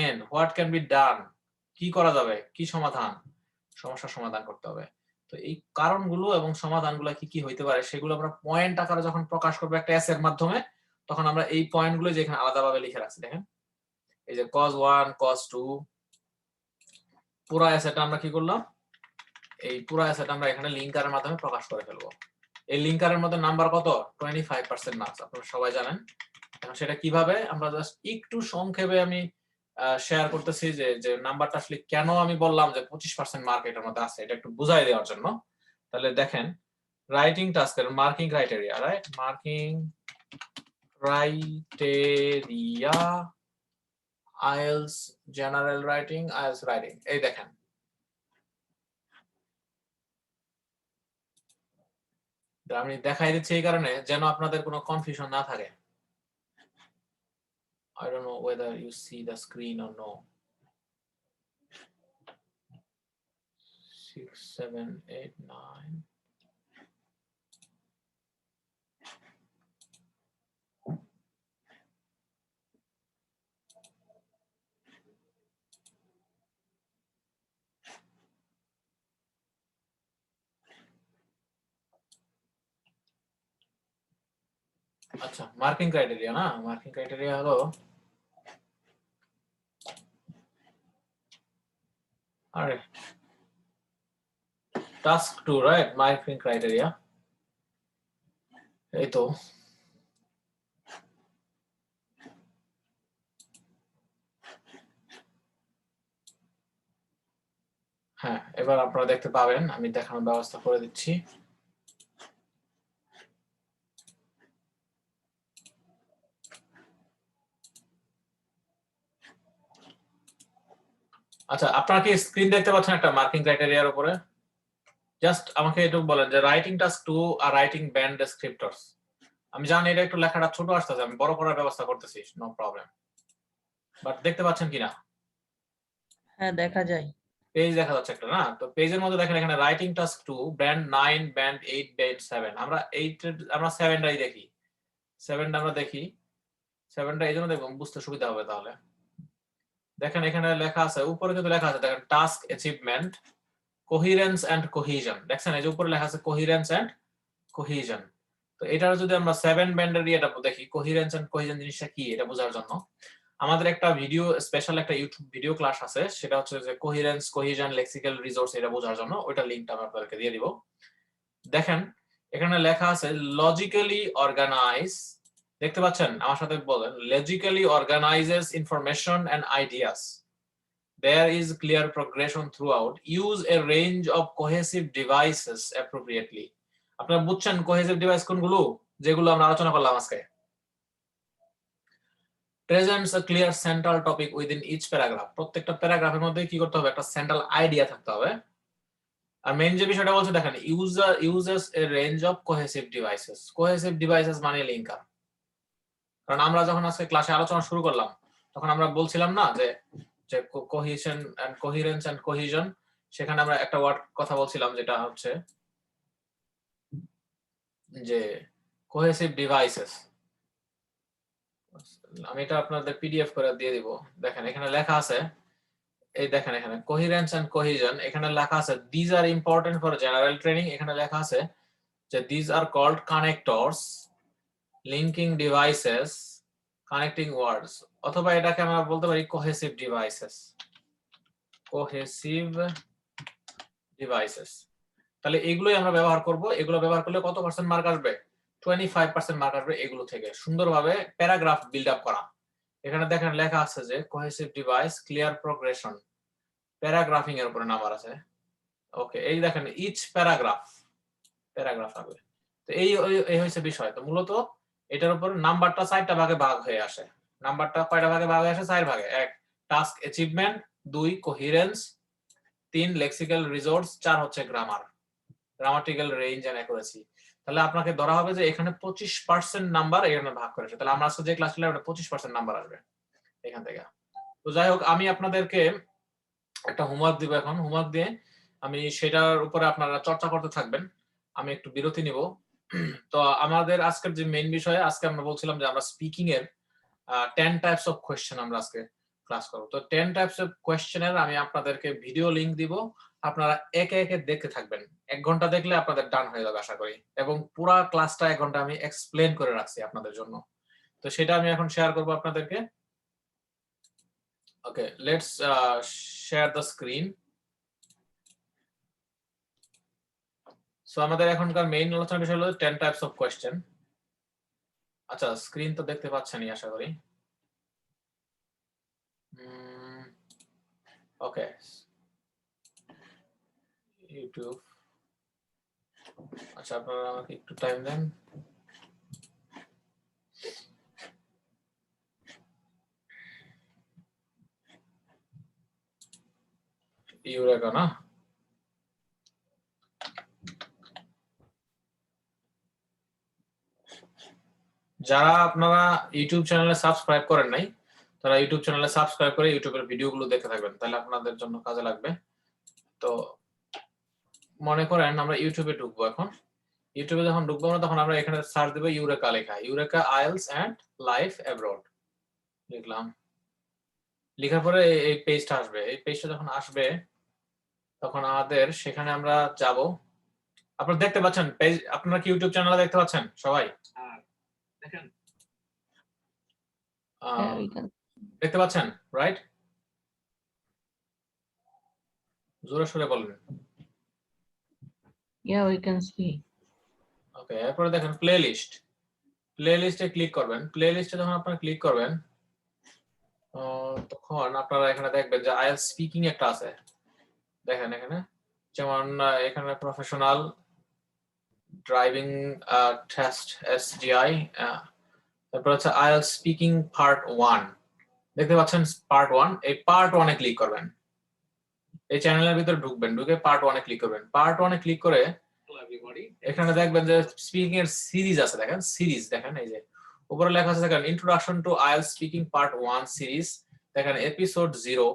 and what can be done, কি করা যাবে, কি সমাধান, সমস্যার সমাধান করতে হবে। তো এই কারণগুলো এবং সমাধানগুলো কি কি হইতে পারে সেগুলো আমরা পয়েন্ট আকারে যখন প্রকাশ করব একটা এস এর মাধ্যমে তখন আমরা এই পয়েন্টগুলো যেখানে আলাদাভাবে লিখে রাখছি দেখেন এই যে cause 1 cause 2 পুরো অ্যাসেটটা আমরা কি করলাম এই পুরো অ্যাসেট আমরা এখানে লিঙ্কারের মাধ্যমে প্রকাশ করে ফেলবো। এই লিঙ্কারের মধ্যে নাম্বার কত 25% মার্কস আপনারা সবাই জানেন। এখন সেটা কিভাবে আমরা জাস্ট একটু সংক্ষেপে আমি শেয়ার করতেছি যে যে নাম্বারটা আসলে কেন আমি বললাম যে 25% মার্ক এটার মধ্যে আছে এটা একটু বুঝাই দেওয়ার জন্য। তাহলে দেখেন রাইটিং টাস্কের marking criteria, right, marking criteria IELTS general writing IELTS writing. এই দেখেন আমি দেখাই দিচ্ছি এই কারণে যেন আপনাদের কোনো কনফিউশন না থাকে। I don't know whether you see the screen or no. 6, 7, 8, 9. আচ্ছা মার্কিং ক্রাইটেরিয়া না, মার্কিং ক্রাইটেরিয়া হলো আরে টাস্ক 2 রাইট, মার্কিং ক্রাইটেরিয়া এই তো। হ্যাঁ এবার আপনারা দেখতে পাবেন, আমি দেখানোর ব্যবস্থা করে দিচ্ছি। আচ্ছা আপনারা কি স্ক্রিন দেখতে পাচ্ছেন একটা মার্কিং ক্রাইটেরিয়ার উপরে? জাস্ট আমাকে এটুকু বলেন যে রাইটিং টাস্ক 2 আর রাইটিং ব্যান্ড ডেসক্রিপ্টরস। আমি জানি এটা একটু লেখাটা ছোট আসতেছে, আমি বড় করার ব্যবস্থা করতেছি, নো প্রবলেম। বাট দেখতে পাচ্ছেন কিনা? হ্যাঁ দেখা যায়। পেজ দেখা যাচ্ছে একটা না? তো পেজের মধ্যে দেখেন এখানে writing task 2 band 9 band 8 band 7। আমরা 7টাই দেখি, 7টা আমরা দেখি, 7টা এই জন্য দেখব বুঝতে সুবিধা হবে। তাহলে দেখেন এখানে লেখা আছে, উপরে কিন্তু লেখা আছে দেখেন টাস্ক অ্যাচিভমেন্ট, কোহিরেন্স এন্ড কোহিজন। দেখছেন এই যে উপরে লেখা আছে কোহিরেন্স এন্ড কোহিজন। তো এটার যদি আমরা 7 ব্যান্ডের এটা দেখি, কোহিরেন্স এন্ড কোহিজন জিনিসটা কি এটা বোঝার জন্য আমাদের একটা ভিডিও, স্পেশাল একটা ইউটিউব ভিডিও ক্লাস আছে, সেটা হচ্ছে যে কোহিরেন্স কোহিজন লেক্সিক্যাল রিসোর্স, এটা বোঝার জন্য ওইটা লিংকটা আমি আপনাদেরকে দিয়ে দিব। দেখেন এখানে লেখা আছে লজিক্যালি অর্গানাইজ, দেখতে পাচ্ছেন? আমার সাথে বলেন, logically organises information and ideas, there is clear progression throughout, use a range of cohesive devices appropriately। আপনারা বুঝছেন কোহেসিভ ডিভাইস কোনগুলো, যেগুলো আমরা আলোচনা করলাম আজকে? presents a clear central topic within each paragraph, প্রত্যেকটা প্যারাগ্রাফের মধ্যে কি করতে হবে, একটা সেন্ট্রাল আইডিয়া থাকতে হবে। আর মেইন যে বিষয়টা বলছে দেখেন, uses a range of cohesive devices, cohesive devices মানে লিঙ্কার। কারণ আমরা যখন আজকে ক্লাসে আলোচনা শুরু করলাম তখন আমরা বলছিলাম না যে কোহেশন এন্ড কোহেরেন্স এন্ড কোহিজন, সেখানে আমরা একটা ওয়ার্ড কথা বলছিলাম যেটা হচ্ছে যে কোহেসিভ ডিভাইসেস। আমি এটা আপনাদের পিডিএফ করে দিয়ে দিব। দেখেন এখানে লেখা আছে, এই দেখেন এখানে কোহেরেন্স এন্ড কোহিজন, এখানে লেখা আছে this are important for general training. এখানে লেখা আছে যে this are called connectors, linking devices, connecting words, অথবা এটাকে আমরা বলতে পারি কোহেসিভ ডিভাইসেস, কোহেসিভ ডিভাইসেস। তাহলে এগুলোই আমরা ব্যবহার করব। এগুলো ব্যবহার করলে কত পার্সেন্ট মার্ক আসবে? 25% মার্ক আসবে এগুলো থেকে। সুন্দরভাবে প্যারাগ্রাফ বিল্ড আপ করা। এখানে দেখেন লেখা আছে যে কোহেসিভ ডিভাইস, ক্লিয়ার প্রোগ্রেশন, প্যারাগ্রাফিং এর উপরে নাম্বার আছে। ওকে, এই দেখেন ইচ প্যারাগ্রাফ হবে। তো এই হইছে বিষয়। তো মূলত এটার উপর নাম্বারটা 4টা ভাগে ভাগ হয়ে আসে। নাম্বারটা কয়টা ভাগে ভাগ হয়ে আসে? 4 ভাগে। 1 task achievement, 2 coherence, 3 lexical resource, 4 হচ্ছে grammar, grammatical range and accuracy. তাহলে আপনাকে ধরা হবে যে এখানে 25% নাম্বার এখানে ভাগ করেছে। তাহলে আমরা আজকে যে ক্লাস নিলাম এটা 25% নাম্বার আসবে এখান থেকে। তো যাই হোক, আমি আপনাদেরকে একটা হোমওয়ার্ক দিব এখন। হোমওয়ার্ক দিয়ে আমি সেটার উপরে আপনারা চর্চা করতে থাকবেন। আমি একটু বিরতি নিব। তো আমাদের আজকের যে মেইন বিষয়, আজকে আমরা বলছিলাম যে আমরা স্পিকিং এর 10 টাইপস অফ কোয়েশ্চেন আমরা আজকে ক্লাস করব। তো 10 টাইপস অফ কোয়েশ্চেনের আমি আপনাদেরকে ভিডিও লিংক দিব, আপনারা একে একে দেখতে থাকবেন। 1 ঘন্টা দেখলে আপনাদের ডান হয়ে যাবে আশা করি, এবং পুরো ক্লাসটা 1 ঘন্টা আমি এক্সপ্লেন করে রাখছি আপনাদের জন্য। তো সেটা আমি এখন শেয়ার করব আপনাদেরকে। Okay, let's share the screen. So আমাদের এখনকার মেইন আলোচনার বিষয় হলো 10 টাইপস অফ কোয়েশ্চেন। আচ্ছা, স্ক্রিন তো দেখতে পাচ্ছেনই আশা করি। Okay, YouTube. আচ্ছা, আপনারা আমাকে একটু টাইম দেন। ইউরেকা না? যারা আপনারা ইউটিউব চ্যানেলে সাবস্ক্রাইব করেন নাই, তারা ইউটিউব চ্যানেলে সাবস্ক্রাইব করে ইউটিউবের ভিডিওগুলো দেখতে থাকবেন, তাহলে আপনাদের জন্য কাজে লাগবে। তো মনে করেন আমরা ইউটিউবে ঢুকবো এখন। ইউটিউবে যখন ঢুকবো আমরা, তখন আমরা এখানে সার্চ দেব ইউরেকা লেখা, Eureka IELTS and life abroad লিখলাম। লেখার পরে এই পেজটা আসবে। এই পেজটা যখন আসবে তখন আমাদের সেখানে আমরা যাব। আপনারা দেখতে পাচ্ছেন পেজ? আপনারা কি ইউটিউব চ্যানেলে দেখতে পাচ্ছেন সবাই? দেখেন Yeah, we can. দেখতে পাচ্ছেন রাইট? জোরে সোরে বলেন। Yeah, we can see. ওকে, এরপরে দেখেন প্লেলিস্ট। প্লেলিস্টে ক্লিক করবেন। প্লেলিস্টে যখন আপনারা ক্লিক করবেন তখন আপনারা এখানে দেখবেন যে আইএলটিএস স্পিকিং একটা আছে। দেখেন এখানে যেমন এখানে প্রফেশনাল ড্রাইভিং টেস্ট এসজিআই, তারপর হচ্ছে আইএলটিএস স্পিকিং পার্ট 1। দেখতে পাচ্ছেন পার্ট 1। এই পার্ট 1 এ ক্লিক করবেন। এই চ্যানেলের ভিতরে ঢুকবেন, ঢুকে পার্ট 1 এ ক্লিক করবেন। পার্ট 1 এ ক্লিক করে এখানে দেখবেন যে স্পিকিং এর সিরিজ আছে। দেখেন সিরিজ, দেখেন এই যে উপরে লেখা আছে দেখেন introduction to IELTS speaking part 1 series. দেখেন episode 0,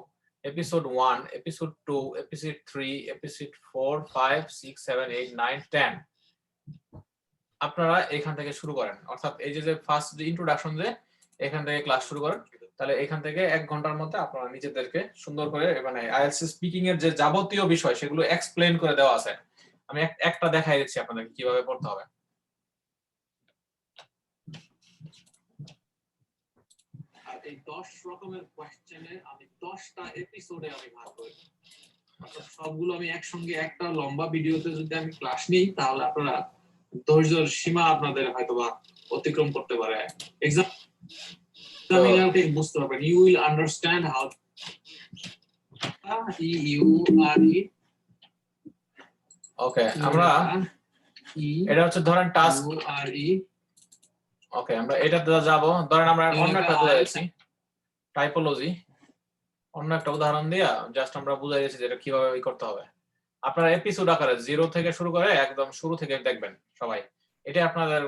episode 1, episode 2, episode 3, episode 4, 5, 6, 7, 8, 9, 10। আপনারা এখান থেকে শুরু করেন, অর্থাৎ এই যে ফার্স্ট যে ইন্ট্রোডাকশন, যে এখান থেকে ক্লাস শুরু করেন। তাহলে এখান থেকে 1 ঘন্টার মধ্যে আপনারা নিজেদেরকে সুন্দর করে মানে আইএলটিএস স্পিকিং এর যে যাবতীয় বিষয় সেগুলো এক্সপ্লেইন করে দেওয়া আছে। আমি একটা দেখাই দিচ্ছি আপনাদেরকে কিভাবে পড়তে হবে। আর এই 10 রকমের কোশ্চেনে আমি 10টা এপিসোডে আমি ভাগ করি। অর্থাৎ সবগুলো আমি একসঙ্গে একটা লম্বা ভিডিওতে যদি আমি ক্লাস নিই তাহলে আপনারা ধৈর্যের সীমা আপনাদের হয়তোবা অতিক্রম করতে পারে। এক্সামিনারকে বুঝতে পারবেন। ইউ উইল আন্ডারস্ট্যান্ড হাউ ওকে, আমরা এটা হচ্ছে ধরেন টাস্ক ওকে, আমরা এটাতে যাব। ধরেন আমরা অন্য একটা বুঝাইছি টাইপোলজি, অন্য একটা উদাহরণ দিয়া জাস্ট আমরা বুঝাই দিয়েছি যে এটা কিভাবে করতে হবে। আপনারা এপিসোড আকারে 0 থেকে শুরু করে একদম শুরু থেকে দেখবেন সবাই। এটা আপনাদের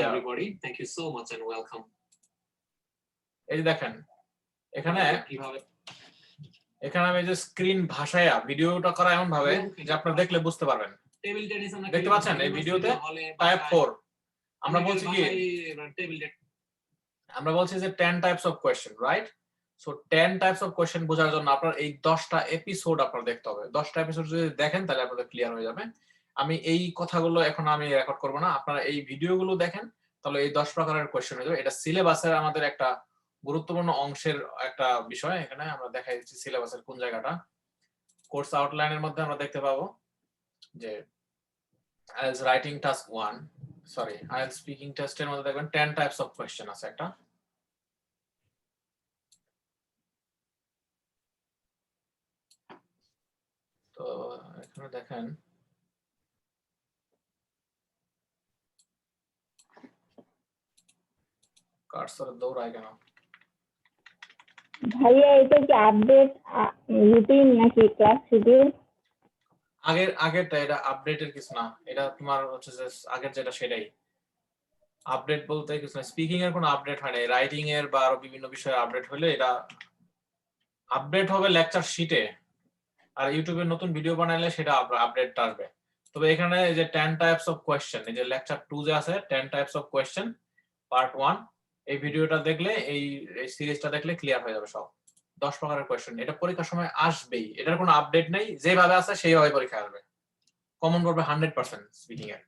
everybody thank you so much and welcome. এই যে দেখেন এখানে কিভাবে এখানে আমি যে স্ক্রিন ভাষায় ভিডিওটা করা এমন ভাবে যে আপনারা দেখলে বুঝতে পারবেন। টেবিল টেনিস আমরা দেখতে পাচ্ছেন এই ভিডিওতে টাইপ 4 আমরা বলছি কি আমরা বলছি যে 10 types of question, right? So 10 types of question বোঝার জন্য আপনার এই 10টা এপিসোড আপনারা দেখতে হবে। 10টা এপিসোড যদি দেখেন তাহলে আপনাদের ক্লিয়ার হয়ে যাবে। আমি এই কথাগুলো এখন আমি রেকর্ড করব না, আপনারা এই ভিডিওগুলো দেখেন তাহলে এই 10 প্রকারের কোশ্চেন হয়ে যাবে। এটা সিলেবাসের আমাদের একটা গুরুত্বপূর্ণ অংশের একটা বিষয়। এখানে আমরা দেখাই দিচ্ছি সিলেবাসের কোন জায়গাটা। কোর্স আউটলাইনের মধ্যে আমরা দেখতে পাবো যে IELTS writing task 1 sorry IELTS speaking টেস্টের মধ্যে দেখবেন 10 টাইপস অফ কোশ্চেন আছে একটা। তো এখানে দেখেন কার্সর দৌড়ায় কেন? ভাইয়া এটা কি আপডেট রুটিন নাকি ক্লাস শিডিউল? আগেরটা এটা আপডেটের কিছু না, এটা তোমার হচ্ছে যে আগের যেটা সেটাই। আপডেট বলতে কিছু না, স্পিকিং এর কোনো আপডেট হয় না। রাইটিং এর বা আরো বিভিন্ন বিষয়ে আপডেট হলে এটা আপডেট হবে লেকচার শিটে, আর ইউটিউবে নতুন ভিডিও বানাইলে সেটা আপডেটটা আসবে। তবে এখানে এই যে 10 টাইপস অফ কোশ্চেন, এই যে লেকচার 2 যে আছে 10 টাইপস অফ কোশ্চেন পার্ট 1, এই ভিডিওটা দেখলে এই সিরিজটা দেখলে ক্লিয়ার হয়ে যাবে সব 10 প্রকারের কোশ্চেন। এটা পরীক্ষার সময় আসবেই, এটার কোনো আপডেট নেই, যেভাবে আছে সেইভাবে পরীক্ষা আসবে। কমন করবে 100% স্পিকিং এর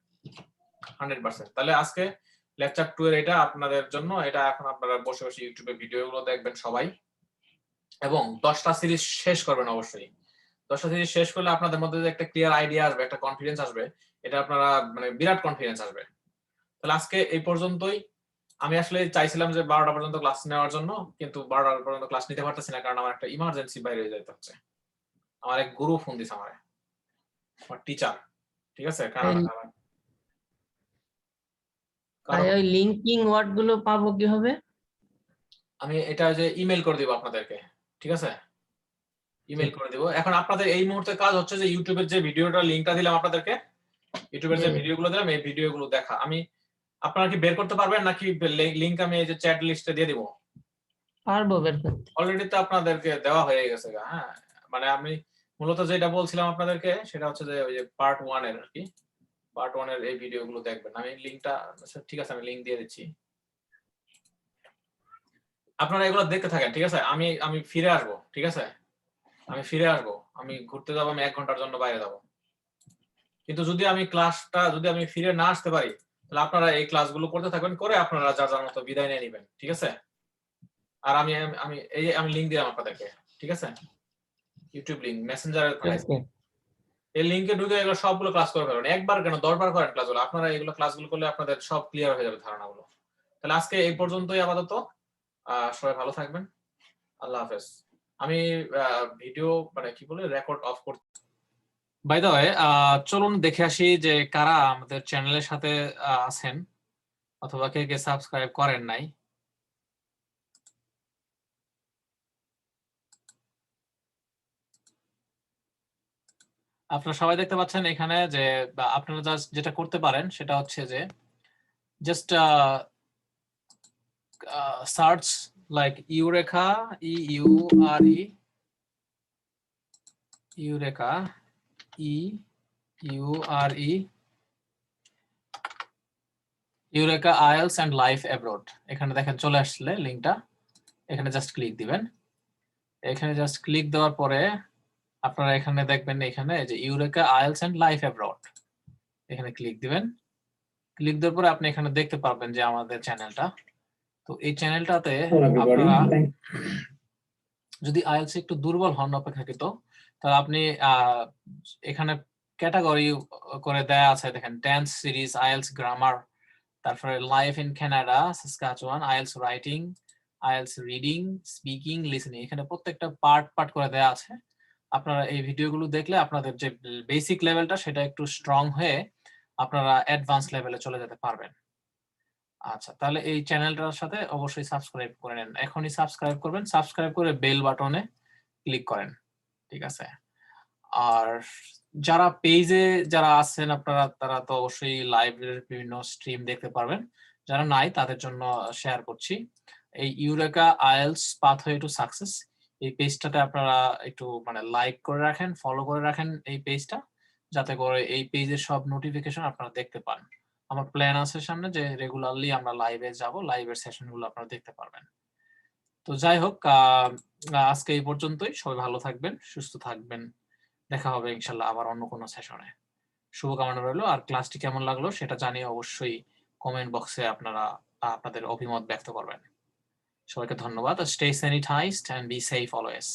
100%। তাহলে আজকে লেকচার 2 এর এটা আপনাদের জন্য। এটা এখন আপনারা বসে বসে ইউটিউবে ভিডিওগুলো দেখবেন সবাই, এবং 10টা সিরিজ শেষ করবেন অবশ্যই। 10টা সিরিজ শেষ করলে আপনাদের মধ্যে যে একটা ক্লিয়ার আইডিয়া আসবে, একটা কনফিডেন্স আসবে, এটা আপনারা মানে বিরাট কনফিডেন্স আসবে। তাহলে আজকে এই পর্যন্তই। আমি আসলে চাইছিলাম যে 12টা পর্যন্ত ক্লাস নেওয়ার জন্য, কিন্তু 12টা পর্যন্ত ক্লাস নিতে পারতেছি না, কারণ আমার একটা ইমার্জেন্সি বাইরে যেতে হচ্ছে। আমার এক গুরু ফোন দিছে আমারে, আমার টিচার, ঠিক আছে? ওই লিংকিং ওয়ার্ড গুলো পাবো কিভাবে? আমি এটা যে ইমেল করে দিব আপনাদেরকে, ঠিক আছে? ইমেল করে দিব। এখন আপনাদের এই মুহূর্তে কাজ হচ্ছে যে ইউটিউবের যে ভিডিওটা লিংকটা দিলাম আপনাদেরকে, ইউটিউবের যে ভিডিওগুলো দিলাম এই ভিডিওগুলো দেখা। আমি আপনারা কি বের করতে পারবেন নাকি লিংক আমি এই যে চ্যাট লিস্টে দিয়ে দিব? পারবো বের করতে। অলরেডি তো আপনাদেরকে দেওয়া হয়ে গেছে। হ্যাঁ, মানে আমি মূলত যেটা বলছিলাম আপনাদেরকে সেটা হচ্ছে যে ওই যে পার্ট 1 এর আর কি, পার্ট 1 এর এই ভিডিওগুলো দেখবেন। আমি লিংকটা ঠিক আছে, আমি লিংক দিয়ে দিচ্ছি, আপনারা এগুলো দেখতে থাকেন, ঠিক আছে? আমি ফিরে আসবো, ঠিক আছে? আমি ফিরে আসবো, আমি ঘুরতে যাবো, আমি 1 ঘন্টার জন্য বাইরে যাবো। কিন্তু যদি আমি ক্লাসটা যদি আমি ফিরে না আসতে পারি তাহলে আপনারা এই ক্লাসগুলো করতে থাকবেন, করে আপনারা যার যার মতো বিদায় নিয়ে নেবেন, ঠিক আছে? আর আমি আমি আমি লিংক দিলাম আপনাদেরকে, ঠিক আছে? ইউটিউব লিংক, মেসেঞ্জারে পাঠাইছি। এই লিংকে ঢুকে এগুলো সবগুলো ক্লাস করে ফেলুন, একবার কেন 10 বার করেন ক্লাসগুলো, আপনারা এগুলো ক্লাসগুলো করলে আপনাদের সব ক্লিয়ার হয়ে যাবে ধারণাগুলো। তাহলে আজকে এই পর্যন্তই আপাতত। সবাই ভালো থাকবেন, আল্লাহ হাফেজ। আমি ভিডিও মানে কি বলে রেকর্ড অফ করতে, বাই দ্য ওয়ে চলুন দেখে আসি যে কারা আমাদের চ্যানেলের সাথে আছেন অথবা কে কে সাবস্ক্রাইব করেন নাই। আপনারা সবাই দেখতে পাচ্ছেন এখানে যে আপনারা যেটা করতে পারেন সেটা হচ্ছে যে জাস্ট সার্চ লাইক ইউরেকা, ইউরে Eureka, Eureka IELTS and life abroad. এখানে দেখেন চলে আসলে লিংকটা, এখানে জাস্ট ক্লিক দিবেন। এখানে জাস্ট ক্লিক দেওয়ার পরে আপনারা এখানে দেখবেন এখানে যে Eureka IELTS and life abroad, এখানে ক্লিক দিবেন। ক্লিক দেওয়ার পরে আপনি এখানে দেখতে পারবেন যে আমাদের চ্যানেলটা। তো এই চ্যানেলটাতে আপনারা যদি আইএলস একটু দুর্বল হন অপেক্ষাকৃত, তাহলে আপনি এখানে ক্যাটাগরি করে দেয়া আছে, দেখেন টেন্স সিরিজ, আইএলস গ্রামার, তারপরে life in Canada, Saskatchewan, IELTS writing, IELTS reading, speaking, listening, এখানে প্রত্যেকটা পার্ট করে দেয়া আছে। আপনারা এই ভিডিওগুলো দেখলে আপনাদের যে বেসিক লেভেলটা সেটা একটু স্ট্রং হয়ে আপনারা অ্যাডভান্স লেভেলে চলে যেতে পারবেন। আচ্ছা, তাহলে এই চ্যানেলটার সাথে অবশ্যই সাবস্ক্রাইব করে নেন, এখনই সাবস্ক্রাইব করবেন, সাবস্ক্রাইব করে বেল বাটনে ক্লিক করেন, ঠিক আছে? আর যারা পেজে যারা আছেন আপনারা, তারা তো অবশ্যই লাইভের বিভিন্ন স্ট্রিম দেখতে পারবেন, যারা নাই তাদের জন্য শেয়ার করছি এই eureka IELTS pathway to success, এই পেজটাতে আপনারা একটু মানে লাইক করে রাখেন, ফলো করে রাখেন এই পেজটা, যাতে করে এই পেজের সব নোটিফিকেশন আপনারা দেখতে পান। আমার প্ল্যান আছে সামনে যে রেগুলারলি আমরা লাইভে যাব, লাইভের সেশনগুলো আপনারা দেখতে পারবেন। তো যাই হোক, আজকে এই পর্যন্তই। সবাই ভালো থাকবেন, সুস্থ থাকবেন, দেখা হবে ইনশাল্লাহ আবার অন্য কোনো সেশনে। শুভকামনা রইলো। আর ক্লাসটি কেমন লাগলো সেটা জানিয়ে অবশ্যই কমেন্ট বক্সে আপনারা আপনাদের অভিমত ব্যক্ত করবেন। সবাইকে ধন্যবাদ। Stay sanitised and be safe always.